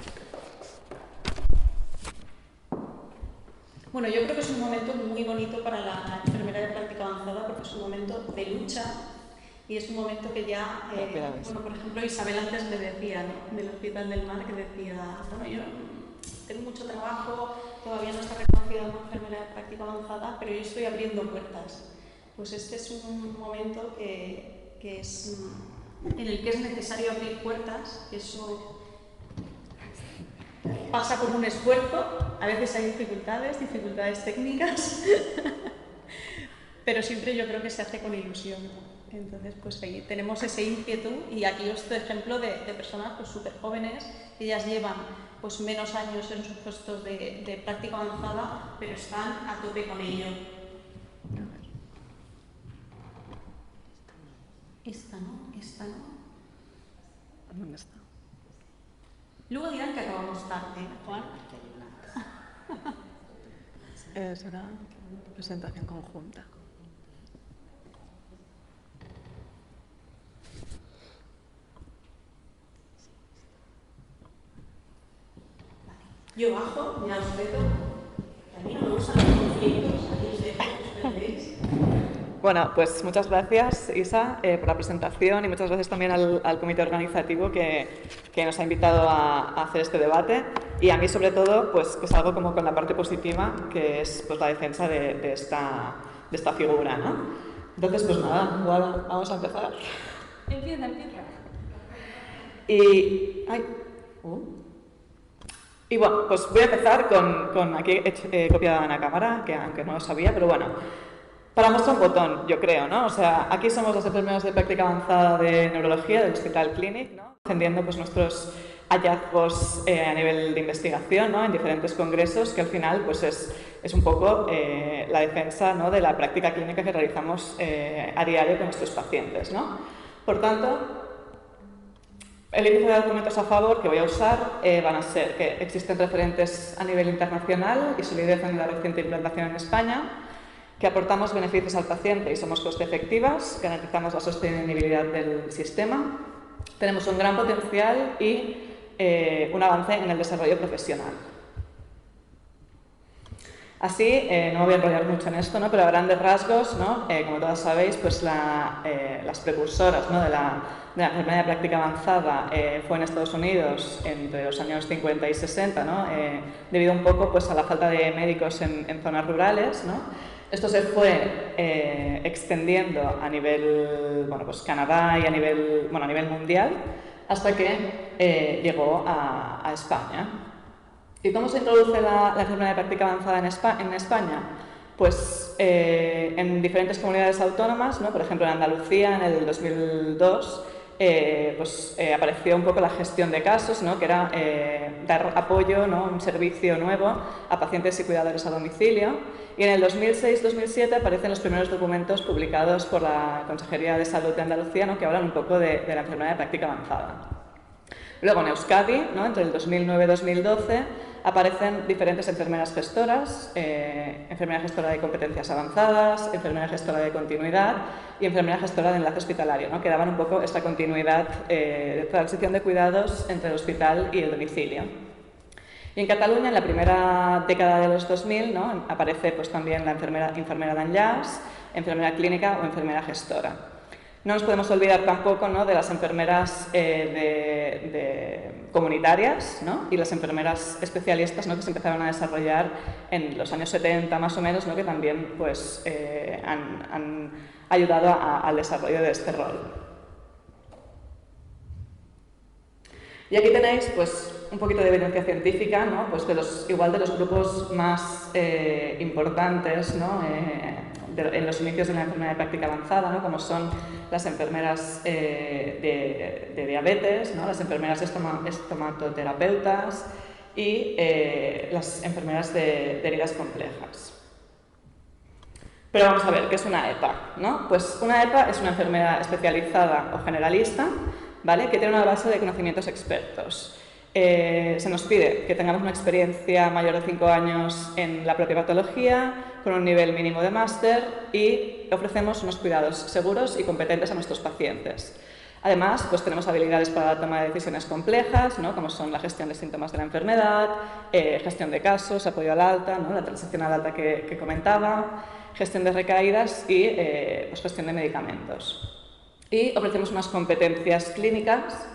Bueno, yo creo que es un momento muy bonito para la enfermera de práctica avanzada, porque es un momento de lucha y es un momento que ya, bueno, por ejemplo, Isabel antes me decía, ¿no?, del Hospital del Mar, que decía, bueno, yo tengo mucho trabajo, todavía no está reconocida como enfermera de práctica avanzada, pero yo estoy abriendo puertas. Pues este es un momento que es, en el que es necesario abrir puertas, que eso pasa por un esfuerzo, a veces hay dificultades técnicas, pero siempre yo creo que se hace con ilusión. Entonces, pues ahí tenemos ese ímpetu, y aquí os doy ejemplo de personas pues súper jóvenes, que ellas llevan pues menos años en sus puestos de práctica avanzada, pero están a tope con ello. Esta no. ¿Dónde está? Luego dirán que acabamos tarde, Juan. Será presentación conjunta. Yo bajo, ya os vedo. A mí no me gustan los conflictos, aquí os veis. Bueno, pues muchas gracias, Isa, por la presentación, y muchas gracias también al comité organizativo que nos ha invitado a hacer este debate, y a mí sobre todo pues que salgo como con la parte positiva, que es pues la defensa de esta figura, ¿no? Entonces, pues nada, igual vamos a empezar. Empieza. Y bueno, pues voy a empezar con aquí he copiado en la cámara, que aunque no lo sabía, pero bueno, para mostrar un botón, yo creo, ¿no? O sea, aquí somos las enfermeras de práctica avanzada de neurología del Hospital Clínic, ¿no?, defendiendo pues nuestros hallazgos a nivel de investigación, ¿no?, en diferentes congresos, que al final pues es un poco la defensa, ¿no?, de la práctica clínica que realizamos a diario con nuestros pacientes, ¿no? Por tanto, el índice de argumentos a favor que voy a usar van a ser que existen referentes a nivel internacional y solidez en la reciente implantación en España, que aportamos beneficios al paciente y somos coste efectivas, garantizamos la sostenibilidad del sistema, tenemos un gran potencial y un avance en el desarrollo profesional. Así, no me voy a enrollar mucho en esto, ¿no?, pero a grandes rasgos, ¿no?, como todas sabéis, pues las precursoras, ¿no?, de la enfermedad de práctica avanzada fue en Estados Unidos entre los años 50 y 60, ¿no?, debido un poco pues, a la falta de médicos en zonas rurales, ¿no? Esto se fue extendiendo a nivel, bueno, pues Canadá y a nivel mundial, hasta que llegó a España. ¿Y cómo se introduce la enfermedad de práctica avanzada en España? Pues en diferentes comunidades autónomas, ¿no? Por ejemplo en Andalucía en el 2002 apareció un poco la gestión de casos, ¿no? Que era dar apoyo, ¿no? Un servicio nuevo a pacientes y cuidadores a domicilio. Y en el 2006-2007 aparecen los primeros documentos publicados por la Consejería de Salud de Andalucía, ¿no? Que hablan un poco de la enfermedad de práctica avanzada. Luego en Euskadi, ¿no? Entre el 2009-2012, aparecen diferentes enfermeras gestoras, enfermera gestora de competencias avanzadas, enfermera gestora de continuidad y enfermera gestora de enlace hospitalario, ¿no? Que daban un poco esta continuidad de transición de cuidados entre el hospital y el domicilio. Y en Cataluña, en la primera década de los 2000, ¿no? Aparece pues, también la enfermera d'enllaç, enfermera clínica o enfermera gestora. No nos podemos olvidar tampoco, ¿no? De las enfermeras comunitarias, ¿no? Y las enfermeras especialistas, ¿no? Que se empezaron a desarrollar en los años 70 más o menos, ¿no? Que también pues, han ayudado al desarrollo de este rol. Y aquí tenéis pues, un poquito de evidencia científica, ¿no? Pues igual de los grupos más importantes, ¿no? En los inicios de la enfermedad de práctica avanzada, ¿no? Como son las enfermeras de diabetes, ¿no? Las enfermeras estomatoterapeutas y las enfermeras de heridas complejas. Pero vamos a ver, ¿qué es una EPA? ¿No? Pues una EPA es una enfermera especializada o generalista, ¿vale? Que tiene una base de conocimientos expertos. Se nos pide que tengamos una experiencia mayor de 5 años en la propia patología, con un nivel mínimo de máster y ofrecemos unos cuidados seguros y competentes a nuestros pacientes. Además, pues tenemos habilidades para la toma de decisiones complejas, ¿no? Como son la gestión de síntomas de la enfermedad, gestión de casos, apoyo al alta, ¿no? La transición al alta que comentaba, gestión de recaídas y pues gestión de medicamentos. Y ofrecemos unas competencias clínicas,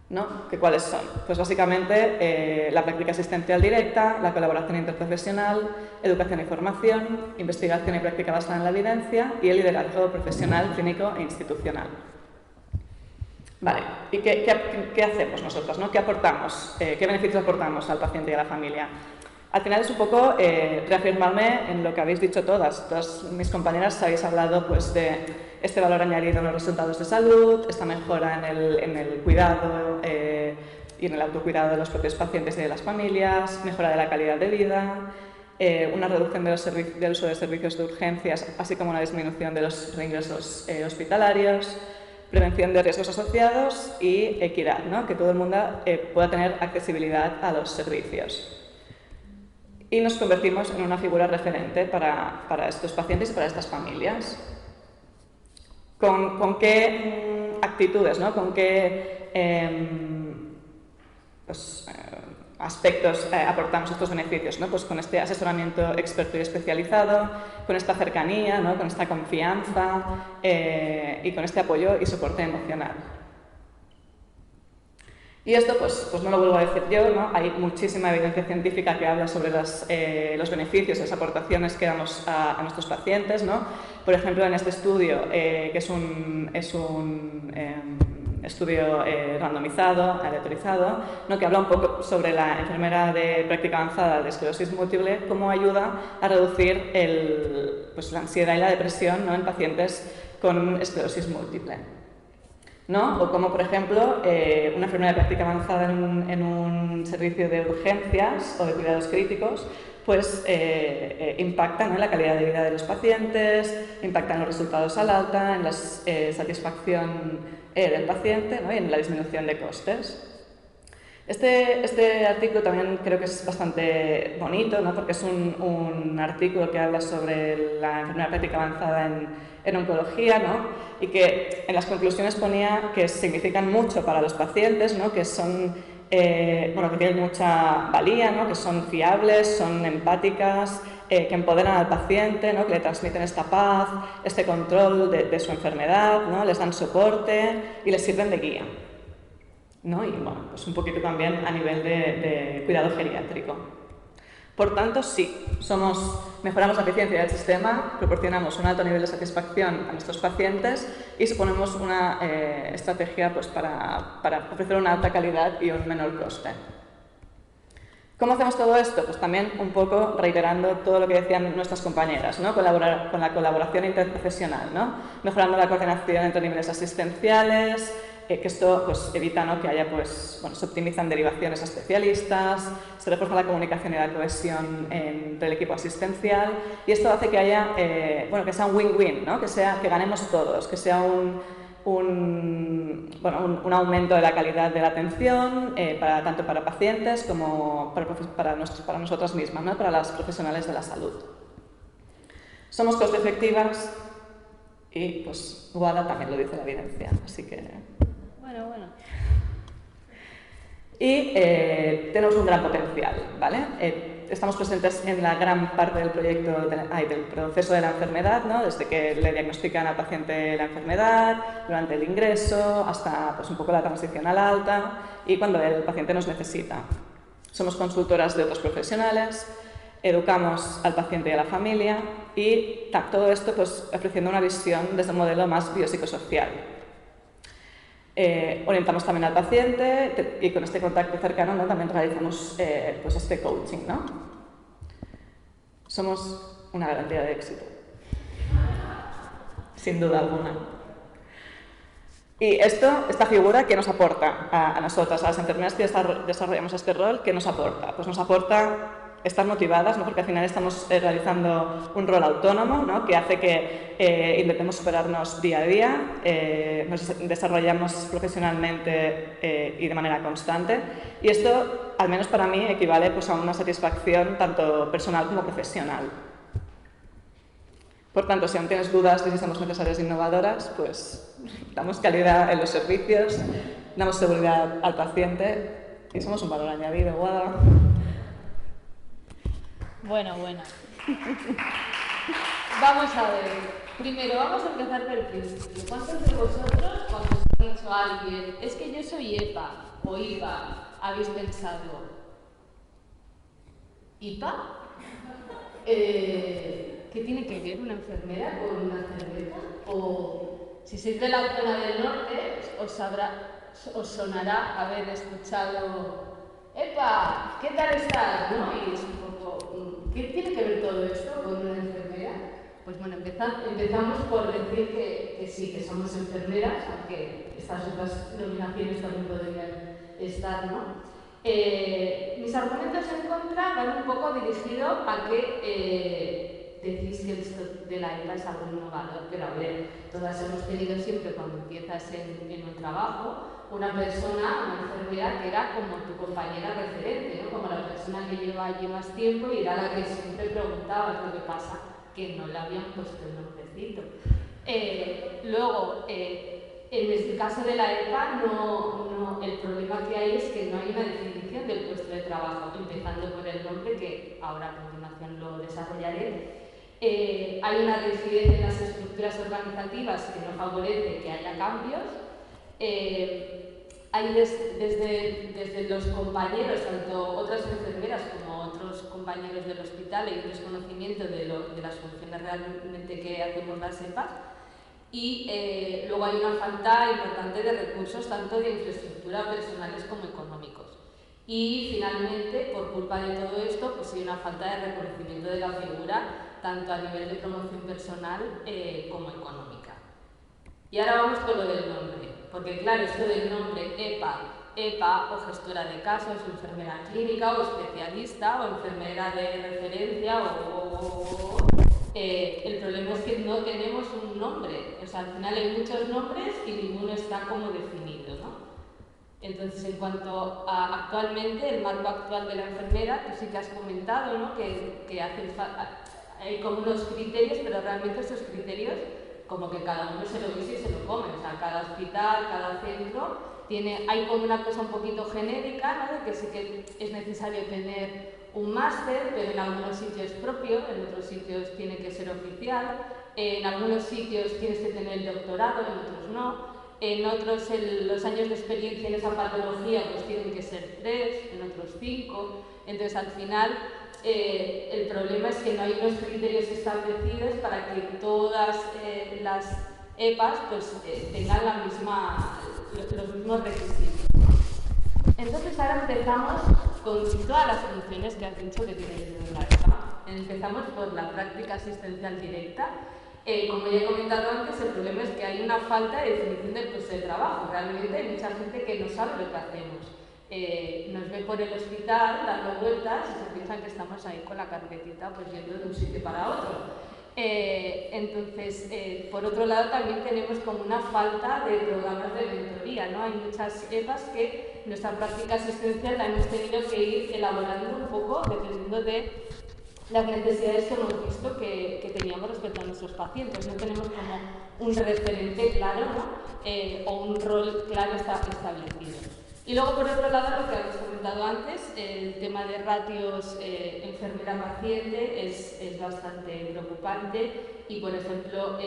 ¿no? ¿Cuáles son? Pues básicamente la práctica asistencial directa, la colaboración interprofesional, educación y formación, investigación y práctica basada en la evidencia y el liderazgo profesional, clínico e institucional. Vale, ¿y qué hacemos nosotros, ¿no? ¿Qué aportamos? ¿Qué beneficios aportamos al paciente y a la familia? Al final es un poco reafirmarme en lo que habéis dicho todas. Todas mis compañeras habéis hablado pues, de este valor añadido en los resultados de salud, esta mejora en el cuidado y en el autocuidado de los propios pacientes y de las familias, mejora de la calidad de vida, una reducción del uso de servicios de urgencias, así como una disminución de los reingresos hospitalarios, prevención de riesgos asociados y equidad, ¿no? Que todo el mundo pueda tener accesibilidad a los servicios. Y nos convertimos en una figura referente para estos pacientes y para estas familias. ¿Con qué actitudes, ¿no? ¿Con qué aspectos aportamos estos beneficios, ¿no? Pues con este asesoramiento experto y especializado, con esta cercanía, ¿no? Con esta confianza y con este apoyo y soporte emocional. Y esto pues no lo vuelvo a decir yo, ¿no? Hay muchísima evidencia científica que habla sobre los beneficios, las aportaciones que damos a nuestros pacientes, ¿no? Por ejemplo, en este estudio, que es un estudio randomizado, aleatorizado, ¿no? Que habla un poco sobre la enfermera de práctica avanzada de esclerosis múltiple, cómo ayuda a reducir la ansiedad y la depresión, ¿no? En pacientes con esclerosis múltiple, ¿no? O como, por ejemplo, una enfermera de práctica avanzada en un servicio de urgencias o de cuidados críticos, pues impacta, ¿no? En la calidad de vida de los pacientes, impacta en los resultados al alta, en la satisfacción del paciente, ¿no? Y en la disminución de costes. Este artículo también creo que es bastante bonito, ¿no? Porque es un artículo que habla sobre la enfermedad práctica avanzada en oncología, ¿no? Y que en las conclusiones ponía que significan mucho para los pacientes, ¿no? Que son que tienen mucha valía, ¿no? Que son fiables, son empáticas, que empoderan al paciente, ¿no? Que le transmiten esta paz, este control de su enfermedad, ¿no? Les dan soporte y les sirven de guía, ¿no? Y bueno, pues un poquito también a nivel de cuidado geriátrico. Por tanto, sí, mejoramos la eficiencia del sistema, proporcionamos un alto nivel de satisfacción a nuestros pacientes y suponemos una estrategia pues, para ofrecer una alta calidad y un menor coste. ¿Cómo hacemos todo esto? Pues también un poco reiterando todo lo que decían nuestras compañeras, ¿no? Con la colaboración interprofesional, ¿no? Mejorando la coordinación entre niveles asistenciales, que esto pues, evita, ¿no? Que haya, pues, bueno, se optimizan derivaciones a especialistas, se refuerza la comunicación y la cohesión entre el equipo asistencial y esto hace que haya, bueno, que sea un win-win, ¿no? Que ganemos todos, que sea un aumento de la calidad de la atención, tanto para pacientes como para nosotras mismas, ¿no? Para las profesionales de la salud. Somos coste efectivas y pues WADA también lo dice la evidencia, así que... Bueno. Y tenemos un gran potencial, ¿vale? Estamos presentes en la gran parte del proyecto, del proceso de la enfermedad, ¿no? Desde que le diagnostican al paciente la enfermedad, durante el ingreso, hasta pues, un poco la transición al alta y cuando el paciente nos necesita. Somos consultoras de otros profesionales, educamos al paciente y a la familia y todo esto pues, ofreciendo una visión desde un modelo más biopsicosocial. Orientamos también al paciente y con este contacto cercano, ¿no? También realizamos pues este coaching, ¿no? Somos una garantía de éxito, sin duda alguna. Y esta figura, ¿qué nos aporta a nosotras, a las enfermeras que desarrollamos este rol? ¿Qué nos aporta? Pues nos aporta estar motivadas, ¿no? Porque al final estamos realizando un rol autónomo, ¿no? Que hace que intentemos superarnos día a día, nos desarrollamos profesionalmente y de manera constante y esto, al menos para mí, equivale pues, a una satisfacción tanto personal como profesional. Por tanto, si aún tienes dudas de si somos necesarias e innovadoras, pues damos calidad en los servicios, damos seguridad al paciente y somos un valor añadido, WADA. Bueno. Vamos a ver. Primero, vamos a empezar por el principio. ¿Cuántos de vosotros, cuando os ha dicho alguien, es que yo soy EPA o IPA, habéis pensado, ¿IPA? ¿Qué tiene que ver una enfermera con una cerveza? O si sois de la zona del norte, os sonará haber escuchado ¡Epa! ¿Qué tal estás? ¿No? Y es un poco, ¿qué tiene que ver todo esto con una enfermera? Pues bueno, empezamos por decir que sí, que somos enfermeras, aunque estas otras denominaciones también podrían estar, ¿no? Mis argumentos en contra van un poco dirigidos a que decís que esto de la EPA es algo innovador, pero a ver, todas hemos tenido siempre cuando empiezas en un trabajo una persona, una enfermera que era como tu compañera referente, ¿no? Como la persona que lleva allí más tiempo y era la que siempre preguntaba lo que pasa, que no le habían puesto el nombrecito. Luego, en el caso de la EPA, el problema que hay es que no hay una definición del puesto de trabajo, empezando por el nombre, que ahora a continuación lo desarrollaré. Hay una rigidez en las estructuras organizativas que no favorece que haya cambios. Hay desde los compañeros, tanto otras enfermeras como otros compañeros del hospital, hay un desconocimiento de las funciones realmente que hacemos las EPAs. Y luego hay una falta importante de recursos, tanto de infraestructura personales como económicos. Y finalmente, por culpa de todo esto, pues hay una falta de reconocimiento de la figura, tanto a nivel de promoción personal como económica. Y ahora vamos con lo del nombre, porque claro, esto del nombre EPA o gestora de casos, o enfermera clínica, o especialista, o enfermera de referencia, el problema es que no tenemos un nombre, o sea, al final hay muchos nombres y ninguno está como definido, ¿no? Entonces, en cuanto a actualmente, el marco actual de la enfermera, tú sí que has comentado, ¿no? que hay como unos criterios, pero realmente esos criterios como que cada uno se lo dice y se lo come, o sea, cada hospital, cada centro, hay como una cosa un poquito genérica, ¿no? De que sí que es necesario tener un máster, pero en algunos sitios es propio, en otros sitios tiene que ser oficial, en algunos sitios tienes que tener el doctorado, en otros no, en otros los años de experiencia en esa patología pues tienen que ser 3, en otros 5, entonces al final el problema es que no hay unos criterios establecidos para que todas las EPAs pues, tengan los mismos requisitos. Entonces ahora empezamos con todas las funciones que has dicho que tiene que tener la EPA. Empezamos por la práctica asistencial directa. Como ya he comentado antes, el problema es que hay una falta de definición del puesto de trabajo. Realmente hay mucha gente que no sabe lo que hacemos. Nos ve por el hospital dando vueltas y se piensan que estamos ahí con la carpetita pues yendo de un sitio para otro. Entonces, por otro lado, también tenemos como una falta de programas de mentoría, ¿no? Hay muchas EPAs que nuestra práctica asistencial la hemos tenido que ir elaborando un poco dependiendo de las necesidades que hemos visto que teníamos respecto a nuestros pacientes. No tenemos como un referente claro, ¿no? O un rol claro establecido. Y luego, por otro lado, lo que habéis comentado antes, el tema de ratios enfermera-paciente es bastante preocupante y, por ejemplo,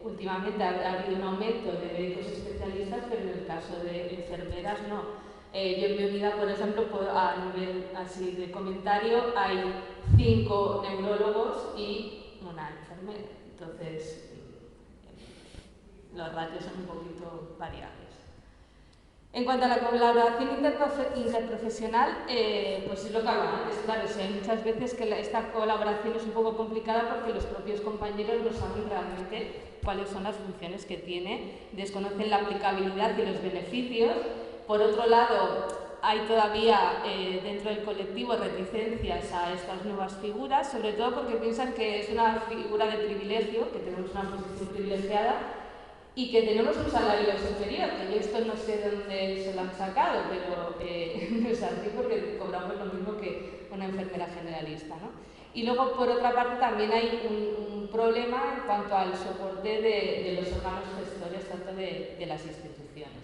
últimamente ha habido un aumento de médicos especialistas, pero en el caso de enfermeras no. Yo en mi unidad, por ejemplo, a nivel así de comentario, hay 5 neurólogos y una enfermera. Entonces, los ratios son un poquito variables. En cuanto a la colaboración interprofesional, pues es lo que hablaba antes, claro, hay muchas veces que esta colaboración es un poco complicada porque los propios compañeros no saben realmente cuáles son las funciones que tiene, desconocen la aplicabilidad y los beneficios. Por otro lado, hay todavía dentro del colectivo reticencias a estas nuevas figuras, sobre todo porque piensan que es una figura de privilegio, que tenemos una posición privilegiada, y que tenemos un salario superior, que yo esto no sé de dónde se lo han sacado, pero no es así porque cobramos lo mismo que una enfermera generalista, ¿no? Y luego, por otra parte, también hay un problema en cuanto al soporte de los órganos gestores, tanto de las instituciones.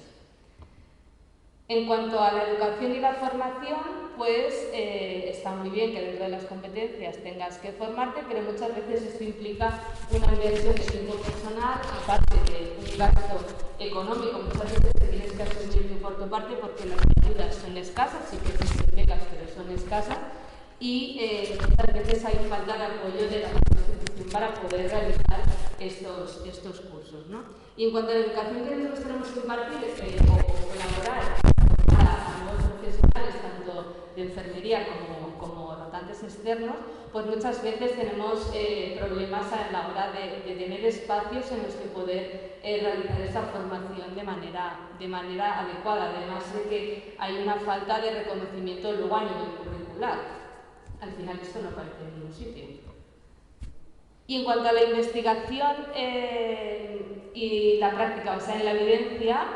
En cuanto a la educación y la formación, pues está muy bien que dentro de las competencias tengas que formarte, pero muchas veces esto implica una inversión de tiempo personal, aparte de un gasto económico. Muchas veces te tienes que asumir por tu parte porque las ayudas son escasas, sí que existen becas, pero son escasas, y muchas veces hay falta de apoyo de la institución para poder realizar estos cursos, ¿no? Y en cuanto a la educación que nosotros tenemos que impartir o colaborar a nuevos profesionales, tanto de enfermería como rotantes externos, pues muchas veces tenemos problemas a la hora de tener espacios en los que poder realizar esta formación de manera adecuada, además de que hay una falta de reconocimiento luego a nivel curricular. Al final esto no aparece en ningún sitio. Y en cuanto a la investigación y la práctica basada en la evidencia,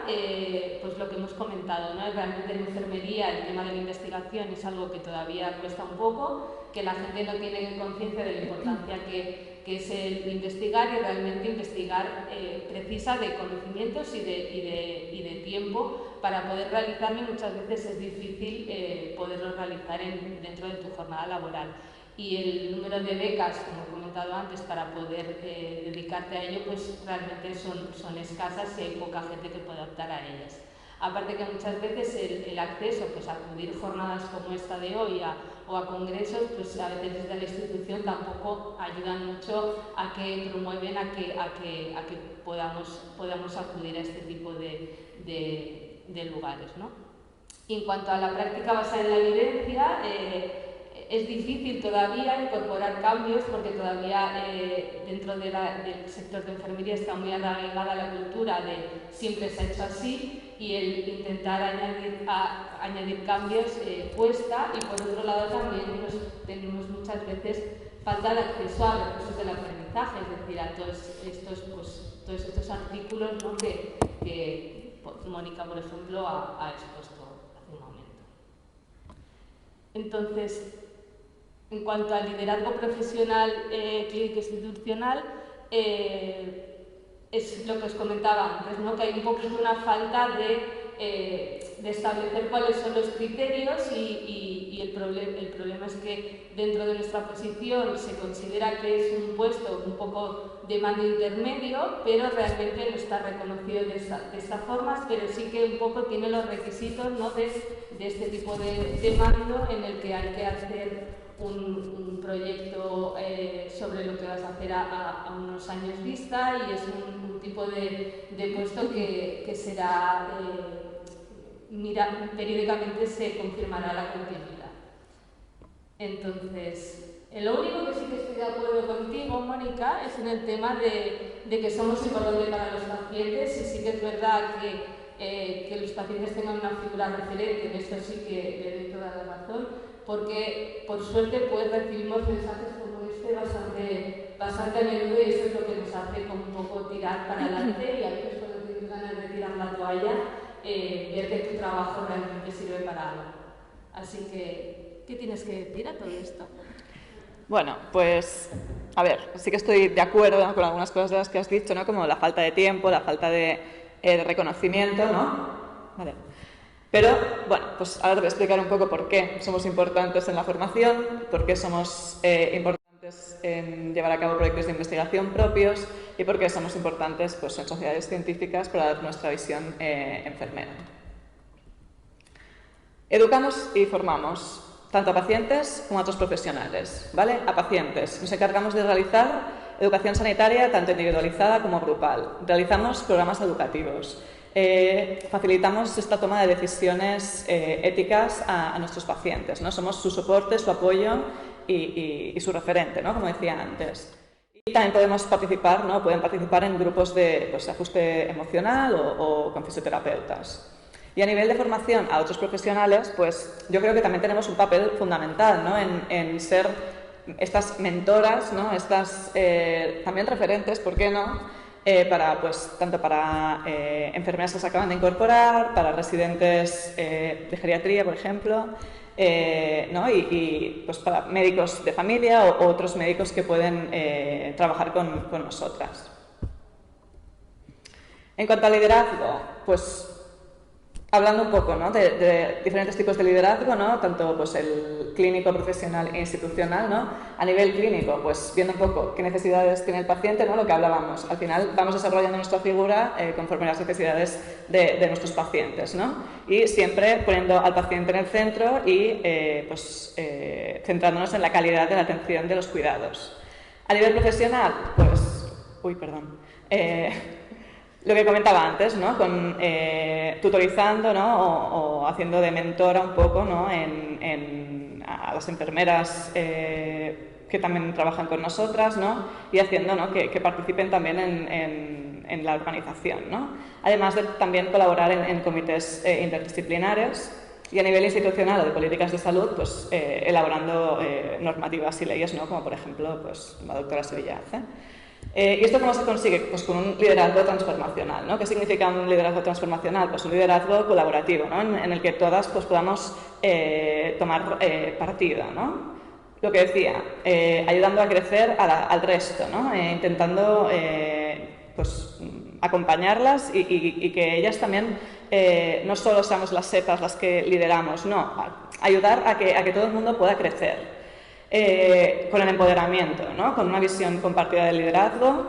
pues lo que hemos comentado, ¿no? Realmente en enfermería el tema de la investigación es algo que todavía cuesta un poco, que la gente no tiene conciencia de la importancia que es el investigar, y realmente investigar precisa de conocimientos y de tiempo para poder realizarlo. Muchas veces es difícil poderlo realizar dentro de tu jornada laboral. Y el número de becas, como he comentado antes, para poder dedicarte a ello, pues realmente son escasas y hay poca gente que pueda optar a ellas. Aparte que muchas veces el acceso pues, a acudir jornadas como esta de hoy o a congresos, pues a veces desde la institución tampoco ayudan mucho a que promueven a que podamos acudir a este tipo de lugares, ¿no? Y en cuanto a la práctica basada en la evidencia, es difícil todavía incorporar cambios porque todavía dentro del sector de enfermería está muy arraigada la cultura de siempre se ha hecho así, y el intentar añadir cambios cuesta. Y por otro lado también pues, tenemos muchas veces falta de acceso a recursos del aprendizaje, es decir, a todos estos artículos, ¿no? que Mónica, por ejemplo, ha expuesto hace un momento. Entonces, en cuanto al liderazgo profesional clínico institucional, es lo que os comentaba antes, ¿no? Que hay un poquito una falta de establecer cuáles son los criterios y el problema es que dentro de nuestra posición se considera que es un puesto un poco de mando intermedio, pero realmente no está reconocido de esta forma, pero sí que un poco tiene los requisitos, ¿no? de este tipo de mando, en el que hay que hacer un proyecto sobre lo que vas a hacer a unos años vista, y es un tipo de puesto que será periódicamente se confirmará la continuidad. Entonces, lo único que sí que estoy de acuerdo contigo, Mónica, es en el tema de que somos importantes para los pacientes, y sí que es verdad que los pacientes tengan una figura referente, en esto sí que le doy toda la razón, porque por suerte pues recibimos mensajes como este bastante a menudo, y eso es lo que nos hace como un poco tirar para adelante, y a veces cuando tienes ganas de tirar la toalla, ver que tu trabajo realmente sirve para algo. Así que, ¿qué tienes que decir a todo esto? Bueno, pues, a ver, sí que estoy de acuerdo con algunas cosas de las que has dicho, ¿no? Como la falta de tiempo, la falta de reconocimiento, ¿no? Vale. Pero, bueno, pues ahora te voy a explicar un poco por qué somos importantes en la formación, por qué somos importantes en llevar a cabo proyectos de investigación propios y por qué somos importantes pues, en sociedades científicas para dar nuestra visión enfermera. Educamos y formamos tanto a pacientes como a otros profesionales, ¿vale? A pacientes. Nos encargamos de realizar educación sanitaria tanto individualizada como grupal. Realizamos programas educativos. Facilitamos esta toma de decisiones éticas a nuestros pacientes, ¿no? Somos su soporte, su apoyo y su referente, ¿no? Como decía antes. Y también podemos participar, ¿no? Pueden participar en grupos de pues, ajuste emocional o con fisioterapeutas. Y a nivel de formación a otros profesionales, pues yo creo que también tenemos un papel fundamental, ¿no? en ser estas mentoras, ¿no? Estas también referentes, ¿por qué no? Tanto para enfermeras que se acaban de incorporar, para residentes de geriatría, por ejemplo, ¿no? y pues para médicos de familia o otros médicos que pueden trabajar con nosotras. En cuanto al liderazgo, pues hablando un poco, ¿no? de diferentes tipos de liderazgo, ¿no? Tanto pues, el clínico, profesional e institucional, ¿no? A nivel clínico, pues viendo un poco qué necesidades tiene el paciente, ¿no? Lo que hablábamos. Al final vamos desarrollando nuestra figura conforme a las necesidades de nuestros pacientes, ¿no? Y siempre poniendo al paciente en el centro y centrándonos en la calidad de la atención de los cuidados. A nivel profesional, pues... lo que comentaba antes, ¿no? Tutorizando, ¿no? o haciendo de mentora un poco, ¿no? a las enfermeras que también trabajan con nosotras, ¿no? Y haciendo, ¿no? que participen también en la organización, ¿no? Además de también colaborar en comités interdisciplinarios y a nivel institucional o de políticas de salud, pues elaborando normativas y leyes, ¿no? Como por ejemplo pues, la doctora Sevilla hace. ¿Y esto cómo se consigue? Pues con un liderazgo transformacional, ¿no? ¿Qué significa un liderazgo transformacional? Pues un liderazgo colaborativo, ¿no? en el que todas pues, podamos tomar partido, ¿no? Lo que decía, ayudando a crecer al resto, ¿no? Intentando pues, acompañarlas y que ellas también no solo seamos las setas las que lideramos, no, ayudar a que todo el mundo pueda crecer. Con el empoderamiento, ¿no? Con una visión compartida del liderazgo,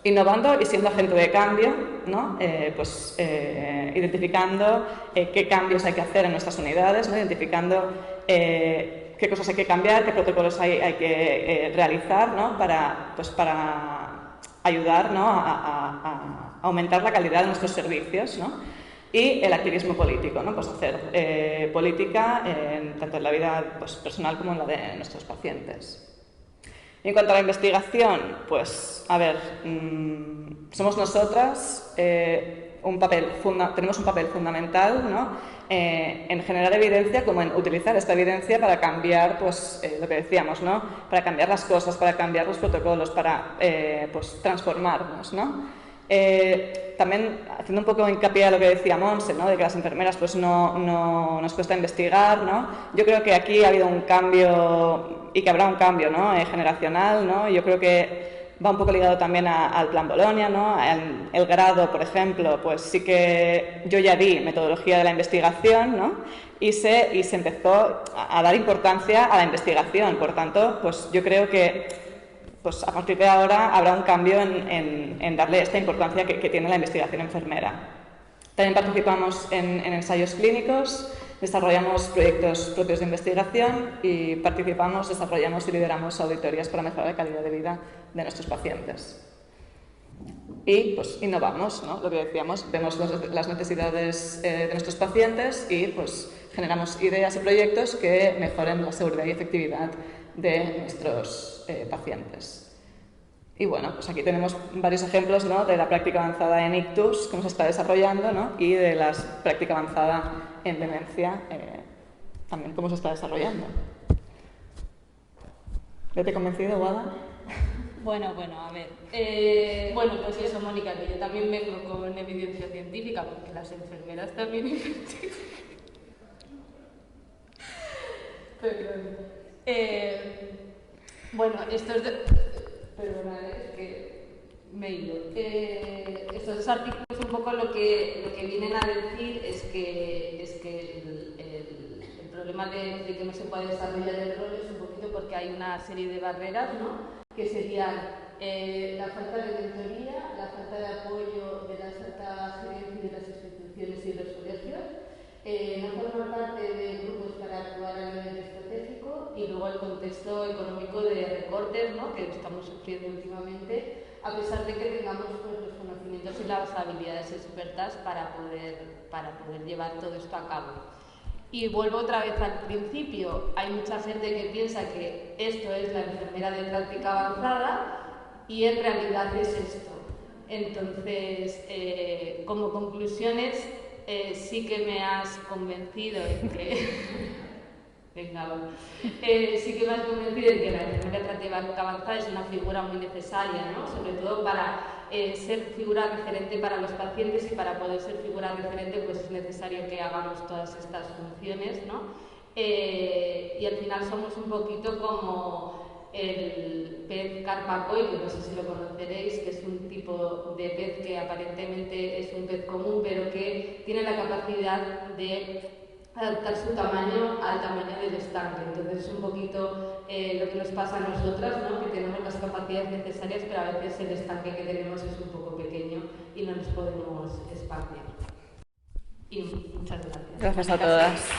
innovando y siendo agente de cambio, ¿no? Identificando qué cambios hay que hacer en nuestras unidades, ¿no? Identificando qué cosas hay que cambiar, qué protocolos hay que realizar, ¿no? para ayudar, ¿no? a aumentar la calidad de nuestros servicios, ¿no? Y el activismo político, ¿no? Pues hacer política tanto en la vida pues, personal como en la de nuestros pacientes. Y en cuanto a la investigación, pues, a ver, somos nosotras, tenemos un papel fundamental, ¿no? En generar evidencia como en utilizar esta evidencia para cambiar, pues, lo que decíamos, ¿no? Para cambiar las cosas, para cambiar los protocolos, para pues, transformarnos, ¿no? También haciendo un poco hincapié a lo que decía Montse, ¿no? De que las enfermeras pues, no nos cuesta investigar, ¿no? Yo creo que aquí ha habido un cambio y que habrá un cambio, ¿no? Generacional, ¿no? Yo creo que va un poco ligado también al Plan Bolonia, ¿no? El grado, por ejemplo, pues sí que yo ya di metodología de la investigación, ¿no? Y se empezó a dar importancia a la investigación. Por tanto, pues yo creo que pues a partir de ahora habrá un cambio en darle esta importancia que tiene la investigación enfermera. También participamos en ensayos clínicos, desarrollamos proyectos propios de investigación y desarrollamos y lideramos auditorías para mejorar la calidad de vida de nuestros pacientes. Y pues innovamos, ¿no? Lo que decíamos, vemos las necesidades de nuestros pacientes y pues generamos ideas y proyectos que mejoren la seguridad y efectividad de nuestros pacientes. Y bueno, pues aquí tenemos varios ejemplos, ¿no?, de la práctica avanzada en ictus, cómo se está desarrollando, ¿no?, y de la práctica avanzada en demencia, también cómo se está desarrollando. ¿Ya te he convencido, Guada? Bueno, a ver. Bueno, pues eso, Mónica, que yo también vengo con evidencia científica, porque las enfermeras también investigan. Perdón. Bueno, esto es de... Perdona, es que me he ido. Estos dos artículos un poco lo que vienen a decir es que el problema de que no se puede desarrollar el rol es un poquito porque hay una serie de barreras, ¿no?, que serían la falta de mentoría, la falta de apoyo de la alta gerencia de las instituciones y los colegios, no formar parte de grupos para actuar a nivel estratégico y luego el contexto económico de recortes, ¿no?, que estamos sufriendo últimamente, a pesar de que tengamos pues, los conocimientos y las habilidades expertas para poder llevar todo esto a cabo. Y vuelvo otra vez al principio, hay mucha gente que piensa que esto es la enfermera de práctica avanzada y en realidad es esto. Entonces, como conclusiones, sí que me has convencido en que... Venga, sí que me has convencido en que la enfermera de práctica avanzada es una figura muy necesaria, ¿no?, sobre todo para ser figura referente para los pacientes, y para poder ser figura referente pues es necesario que hagamos todas estas funciones, ¿no? Y al final somos un poquito como el pez carpacoy, que no sé si lo conoceréis, que es un tipo de pez que aparentemente es un pez común, pero que tiene la capacidad de adaptar su tamaño al tamaño del estanque. Entonces es un poquito lo que nos pasa a nosotras, ¿no?, que tenemos las capacidades necesarias, pero a veces el estanque que tenemos es un poco pequeño y no nos podemos expandir. Y muchas gracias. Gracias a todas.